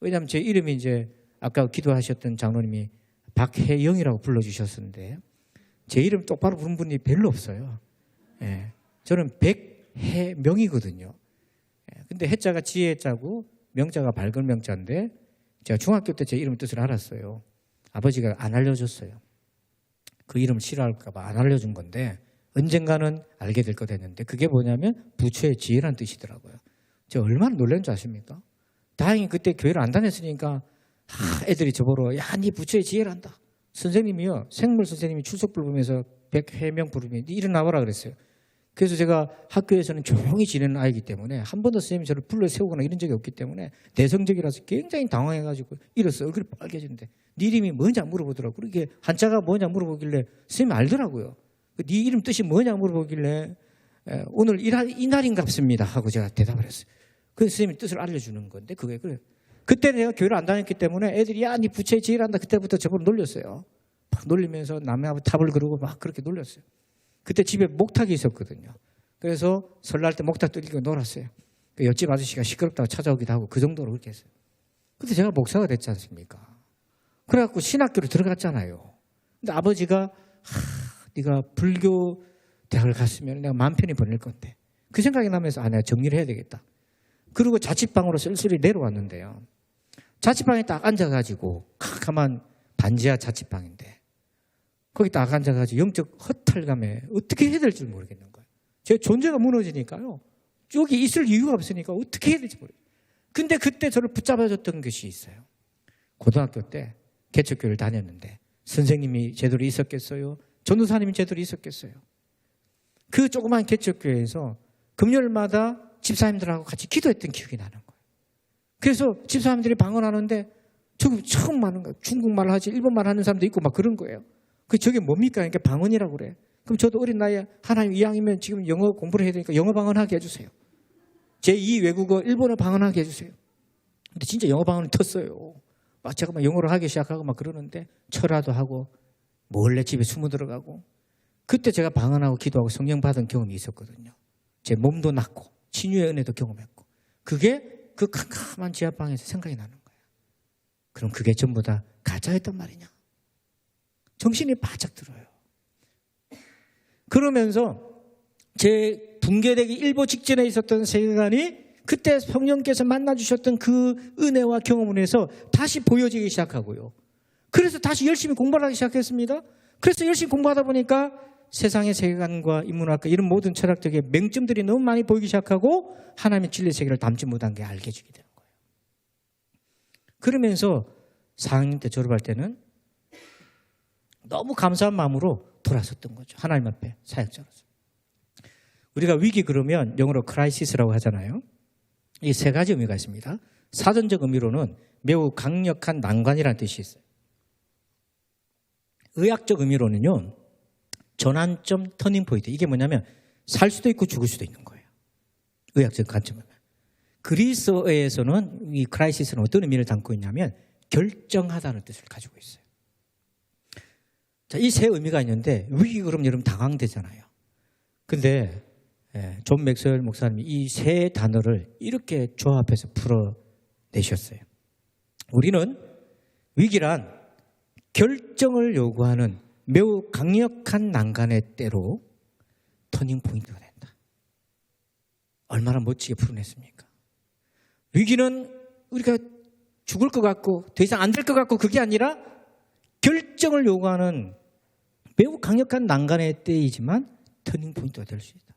왜냐하면 제 이름이 이제 아까 기도하셨던 장로님이 박혜영이라고 불러주셨었는데 제 이름 똑바로 부른 분이 별로 없어요. 저는 백혜명이거든요. 근데 해자가 지혜 자고 명자가 밝은 명자인데 제가 중학교 때 제 이름 뜻을 알았어요. 아버지가 안 알려줬어요. 그 이름을 싫어할까 봐 안 알려준 건데 언젠가는 알게 될 것 됐는데 그게 뭐냐면 부처의 지혜라는 뜻이더라고요. 제가 얼마나 놀란 줄 아십니까? 다행히 그때 교회를 안 다녔으니까 애들이 저보러 야, 네 부처의 지혜란다. 선생님이요. 생물 선생님이 출석불 보면서 백해명 부르면 일어나봐라 그랬어요. 그래서 제가 학교에서는 조용히 지내는 아이기 때문에 한 번도 선생님이 저를 불러 세우거나 이런 적이 없기 때문에 내성적이라서 굉장히 당황해가지고 일었어요. 얼굴이 빨개지는데 네 이름이 뭐냐 물어보더라고요. 그렇게 한자가 뭐냐 물어보길래 선생님이 알더라고요. 네 이름 뜻이 뭐냐 물어보길래 오늘 이날인갑습니다 하고 제가 대답을 했어요. 그래서 선생님이 뜻을 알려주는 건데 그게 그래요. 그때 내가 교회를 안 다녔기 때문에 애들이 야, 네 부처의 지혜란다. 그때부터 저보고 놀렸어요. 막 놀리면서 남의 앞에 탑을 그러고 막 그렇게 놀렸어요. 그때 집에 목탁이 있었거든요. 그래서 설날 때 목탁 뜯기고 놀았어요. 그 옆집 아저씨가 시끄럽다고 찾아오기도 하고 그 정도로 그렇게 했어요. 근데 제가 목사가 됐지 않습니까? 그래갖고 신학교로 들어갔잖아요. 근데 아버지가 네가 불교 대학을 갔으면 내가 마음 편히 보낼 건데 그 생각이 나면서 내가 정리를 해야 되겠다. 그리고 자취방으로 쓸쓸히 내려왔는데요. 자취방에 딱 앉아가지고 가만 반지하 자취방인데 거기 딱 앉아가지고 영적 허탈감에 어떻게 해야 될지 모르겠는 거예요. 제 존재가 무너지니까요. 여기 있을 이유가 없으니까 어떻게 해야 될지 모르겠어요. 근데 그때 저를 붙잡아줬던 것이 있어요. 고등학교 때 개척교회를 다녔는데 선생님이 제대로 있었겠어요? 전도사님이 제대로 있었겠어요? 그 조그만 개척교회에서 금요일마다 집사님들하고 같이 기도했던 기억이 나는 거예요. 그래서 집사님들이 방언하는데 저기 처음 하는 거예요. 중국말 하지 일본말 하는 사람도 있고 막 그런 거예요. 저게 뭡니까? 그러니까 방언이라고 그래. 그럼 저도 어린 나이에 하나님 이왕이면 지금 영어 공부를 해야 되니까 영어 방언하게 해주세요. 제2 외국어 일본어 방언하게 해주세요. 근데 진짜 영어 방언을 텄어요. 막 제가 막 영어를 하기 시작하고 막 그러는데 철화도 하고 몰래 집에 숨어 들어가고 그때 제가 방언하고 기도하고 성령 받은 경험이 있었거든요. 제 몸도 낫고 치유의 은혜도 경험했고 그게 그 캄캄한 지하방에서 생각이 나는 거예요. 그럼 그게 전부 다 가짜였단 말이냐? 정신이 바짝 들어요. 그러면서 제 붕괴되기 일보 직전에 있었던 세계관이 그때 성령께서 만나주셨던 그 은혜와 경험을 해서 다시 보여지기 시작하고요. 그래서 다시 열심히 공부를 하기 시작했습니다. 그래서 열심히 공부하다 보니까 세상의 세계관과 인문학과 이런 모든 철학적인 맹점들이 너무 많이 보이기 시작하고 하나님의 진리 세계를 담지 못한 게 알게지게 되는 거예요. 그러면서 4학년 때 졸업할 때는 너무 감사한 마음으로 돌아섰던 거죠. 하나님 앞에 사역자로서. 우리가 위기 그러면 영어로 크라이시스라고 하잖아요. 이 세 가지 의미가 있습니다. 사전적 의미로는 매우 강력한 난관이라는 뜻이 있어요. 의학적 의미로는요. 전환점, 터닝포인트. 이게 뭐냐면 살 수도 있고 죽을 수도 있는 거예요. 의학적 관점은. 그리스어에서는 이 크라이시스는 어떤 의미를 담고 있냐면 결정하다는 뜻을 가지고 있어요. 자, 이 세 의미가 있는데 위기 그럼 여러분 당황되잖아요. 근데 존 맥스웰 목사님이 이 세 단어를 이렇게 조합해서 풀어내셨어요. 우리는 위기란 결정을 요구하는 매우 강력한 난간의 때로 터닝 포인트가 된다. 얼마나 멋지게 풀어냈습니까? 위기는 우리가 죽을 것 같고 더 이상 안 될 것 같고 그게 아니라 결정을 요구하는 매우 강력한 난간의 때이지만 터닝 포인트가 될 수 있다.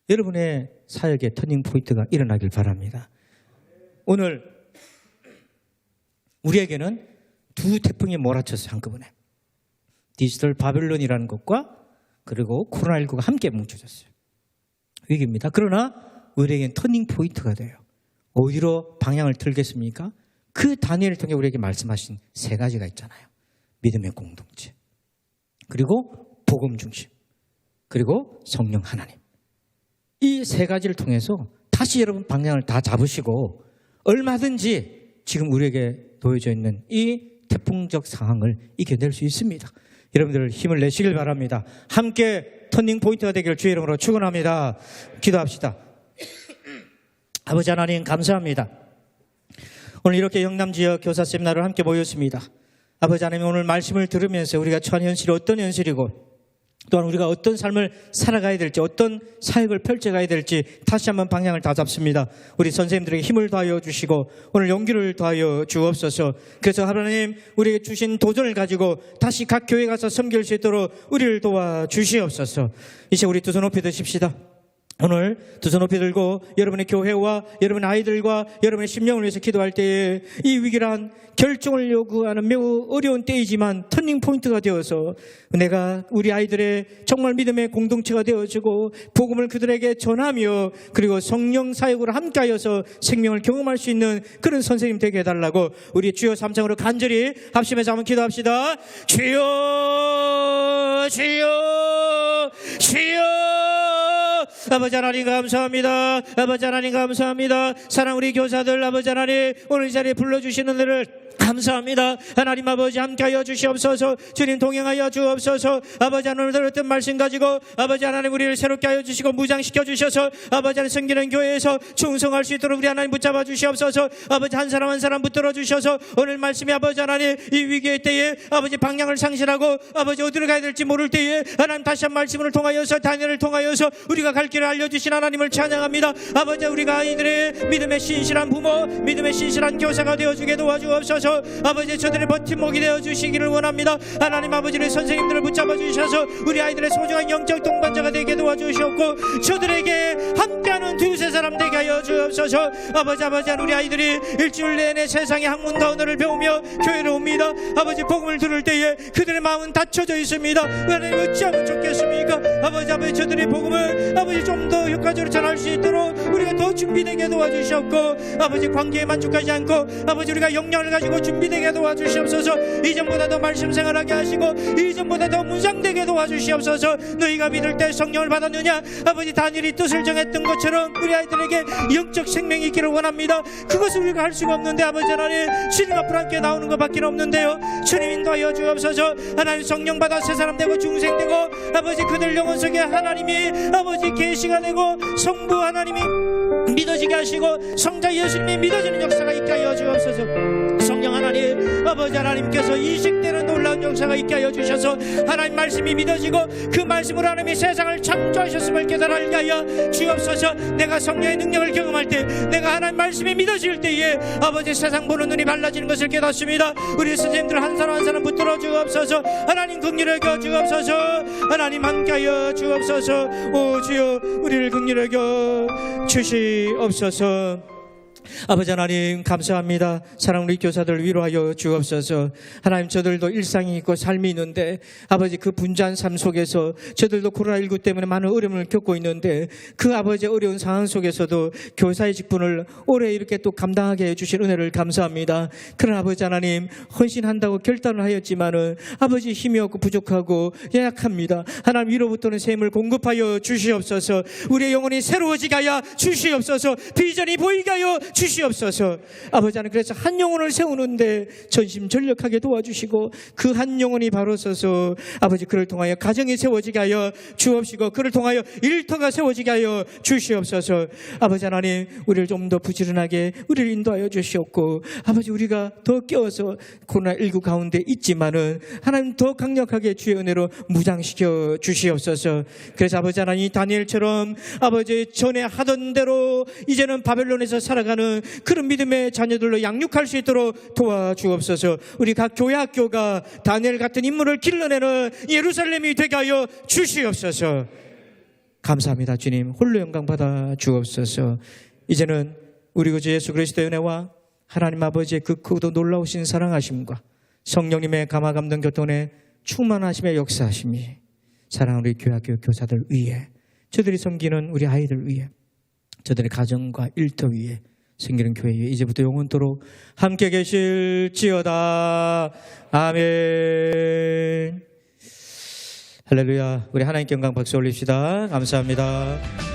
여러분의 사역에 터닝 포인트가 일어나길 바랍니다. 오늘 우리에게는 두 태풍이 몰아쳤어요. 한꺼번에. 디지털 바벨론이라는 것과 그리고 코로나19가 함께 뭉쳐졌어요. 위기입니다. 그러나 우리에게는 터닝 포인트가 돼요. 어디로 방향을 틀겠습니까? 그 다니엘을 통해 우리에게 말씀하신 세 가지가 있잖아요. 믿음의 공동체, 그리고 복음 중심, 그리고 성령 하나님. 이 세 가지를 통해서 다시 여러분 방향을 다 잡으시고 얼마든지 지금 우리에게 놓여져 있는 이 태풍적 상황을 이겨낼 수 있습니다. 여러분들 힘을 내시길 바랍니다. 함께 터닝 포인트가 되기를 주의 이름으로 축원합니다. 기도합시다. 아버지 하나님 감사합니다. 오늘 이렇게 영남 지역 교사 세미나를 함께 모였습니다. 아버지 하나님 오늘 말씀을 들으면서 우리가 처한 현실이 어떤 현실이고 또한 우리가 어떤 삶을 살아가야 될지 어떤 사역을 펼쳐가야 될지 다시 한번 방향을 다 잡습니다. 우리 선생님들에게 힘을 더하여 주시고 오늘 용기를 더하여 주옵소서. 그래서 하나님 우리에게 주신 도전을 가지고 다시 각 교회 가서 섬길 수 있도록 우리를 도와주시옵소서. 이제 우리 두 손 높이 드십시다. 오늘 두 손 높이 들고 여러분의 교회와 여러분의 아이들과 여러분의 심령을 위해서 기도할 때에 이 위기란 결정을 요구하는 매우 어려운 때이지만 터닝 포인트가 되어서 내가 우리 아이들의 정말 믿음의 공동체가 되어지고 복음을 그들에게 전하며 그리고 성령 사역으로 함께하여서 생명을 경험할 수 있는 그런 선생님 되게 해달라고 우리 주여 삼창으로 간절히 합심해서 한번 기도합시다. 주여 주여 주여. 아버지 하나님 감사합니다. 아버지 하나님 감사합니다. 사랑 우리 교사들 아버지 하나님 오늘 이 자리에 불러주시는 일을 감사합니다. 하나님 아버지 함께하여 주시옵소서. 주님 동행하여 주옵소서. 아버지 하나님 들었던 말씀 가지고 아버지 하나님 우리를 새롭게 하여 주시고 무장시켜 주셔서 아버지 하나님 섬기는 교회에서 충성할 수 있도록 우리 하나님 붙잡아 주시옵소서. 아버지 한 사람 한 사람 붙들어 주셔서 오늘 말씀이 아버지 하나님 이 위기의 때에 아버지 방향을 상실하고 아버지 어디로 가야 될지 모를 때에 하나님 다시 한 말씀을 통하여서 다니엘을 통하여서 우리가 갈 길을 알려주신 하나님을 찬양합니다. 아버지 우리가 아이들의 믿음의 신실한 부모 믿음의 신실한 교사가 되어주게 도와주옵소서. 아버지 저들의 버팀목이 되어주시기를 원합니다. 하나님 아버지의 선생님들을 붙잡아 주셔서 우리 아이들의 소중한 영적 동반자가 되게 도와주시옵고 저들에게 함께하는 두세 사람 되게 하여 주옵소서. 아버지 우리 아이들이 일주일 내내 세상의 학문과 언어를 배우며 교회로 옵니다. 아버지 복음을 들을 때에 그들의 마음은 닫혀져 있습니다. 하나님 어찌하면 좋겠습니까? 아버지 저들의 복음을 아버지 좀 더 효과적으로 전할 수 있도록 우리가 더 준비되게 도와주시옵고 아버지 관계에 만족하지 않고 아버지 우리가 역량을 가지고 준비되게 도와주시옵소서. 이전보다 더 말씀 생활하게 하시고 이전보다 더 무장되게 도와주시옵소서. 너희가 믿을 때 성령을 받았느냐? 아버지 다니엘이 뜻을 정했던 것처럼 우리 아이들에게 영적 생명이 있기를 원합니다. 그것을 우리가 할 수가 없는데 아버지 하나님 주님 앞으로 함께 나오는 것밖에 없는데요. 주님 인도하여 주옵소서. 하나님 성령 받아 새 사람 되고 중생 되고 아버지 그들 영혼 속에 하나님이 아버지 계시가 되고 성부 하나님이 믿어지게 하시고 성자 예수님이 믿어지는 역사가 있게 하여 주옵소서. 성령 하나님 아버지 하나님께서 이식되는 놀라운 역사가 있게 하여 주셔서 하나님 말씀이 믿어지고 그 말씀으로 하나님이 세상을 창조하셨음을 깨달게 하여 주옵소서. 내가 성령의 능력을 경험할 때 내가 하나님 말씀이 믿어질 때에 아버지 세상 보는 눈이 달라지는 것을 깨닫습니다. 우리 선생님들 한 사람 한 사람 붙들어 주옵소서. 하나님 긍휼히 여겨 주옵소서. 하나님 함께하여 주옵소서. 오 주여 우리를 긍휼히 여겨 주시옵소서. 아버지 하나님 감사합니다. 사랑 우리 교사들 위로하여 주옵소서. 하나님 저들도 일상이 있고 삶이 있는데 아버지 그 분주한 삶 속에서 저들도 코로나19 때문에 많은 어려움을 겪고 있는데 그 아버지 어려운 상황 속에서도 교사의 직분을 오래 이렇게 또 감당하게 해주신 은혜를 감사합니다. 그러나 아버지 하나님 헌신한다고 결단을 하였지만은 아버지 힘이 없고 부족하고 연약합니다. 하나님 위로부터는 샘을 공급하여 주시옵소서. 우리의 영혼이 새로워지게 하여 주시옵소서. 비전이 보이게 하여 주시옵소서. 아버지 하나님 그래서 한 영혼을 세우는데 전심전력하게 도와주시고 그 한 영혼이 바로 서서 아버지 그를 통하여 가정이 세워지게 하여 주옵시고 그를 통하여 일터가 세워지게 하여 주시옵소서. 아버지 하나님 우리를 좀 더 부지런하게 우리를 인도하여 주시옵고 아버지 우리가 더 깨어서 코로나19 가운데 있지만은 하나님 더 강력하게 주의 은혜로 무장시켜 주시옵소서. 그래서 아버지 하나님 다니엘처럼 아버지 전에 하던 대로 이제는 바벨론에서 살아가는 되는 그런 믿음의 자녀들로 양육할 수 있도록 도와주옵소서. 우리 각 교회 학교가 다니엘 같은 인물을 길러내는 예루살렘이 되게 하여 주시옵소서. 감사합니다. 주님, 홀로 영광 받아 주옵소서. 이제는 우리 구주 예수 그리스도의 은혜와 하나님 아버지의 그 크고 놀라우신 사랑하심과 성령님의 감화 감동 교통의 충만하심의 역사하심이 사랑하는 우리 교회학교 교사들 위해, 저들이 섬기는 우리 아이들 위해, 저들의 가정과 일터 위에, 섬기는 교회 위에 이제부터 영원토록 함께 계실지어다. 아멘. 할렐루야. 우리 하나님께 영광 박수 올립시다. 감사합니다.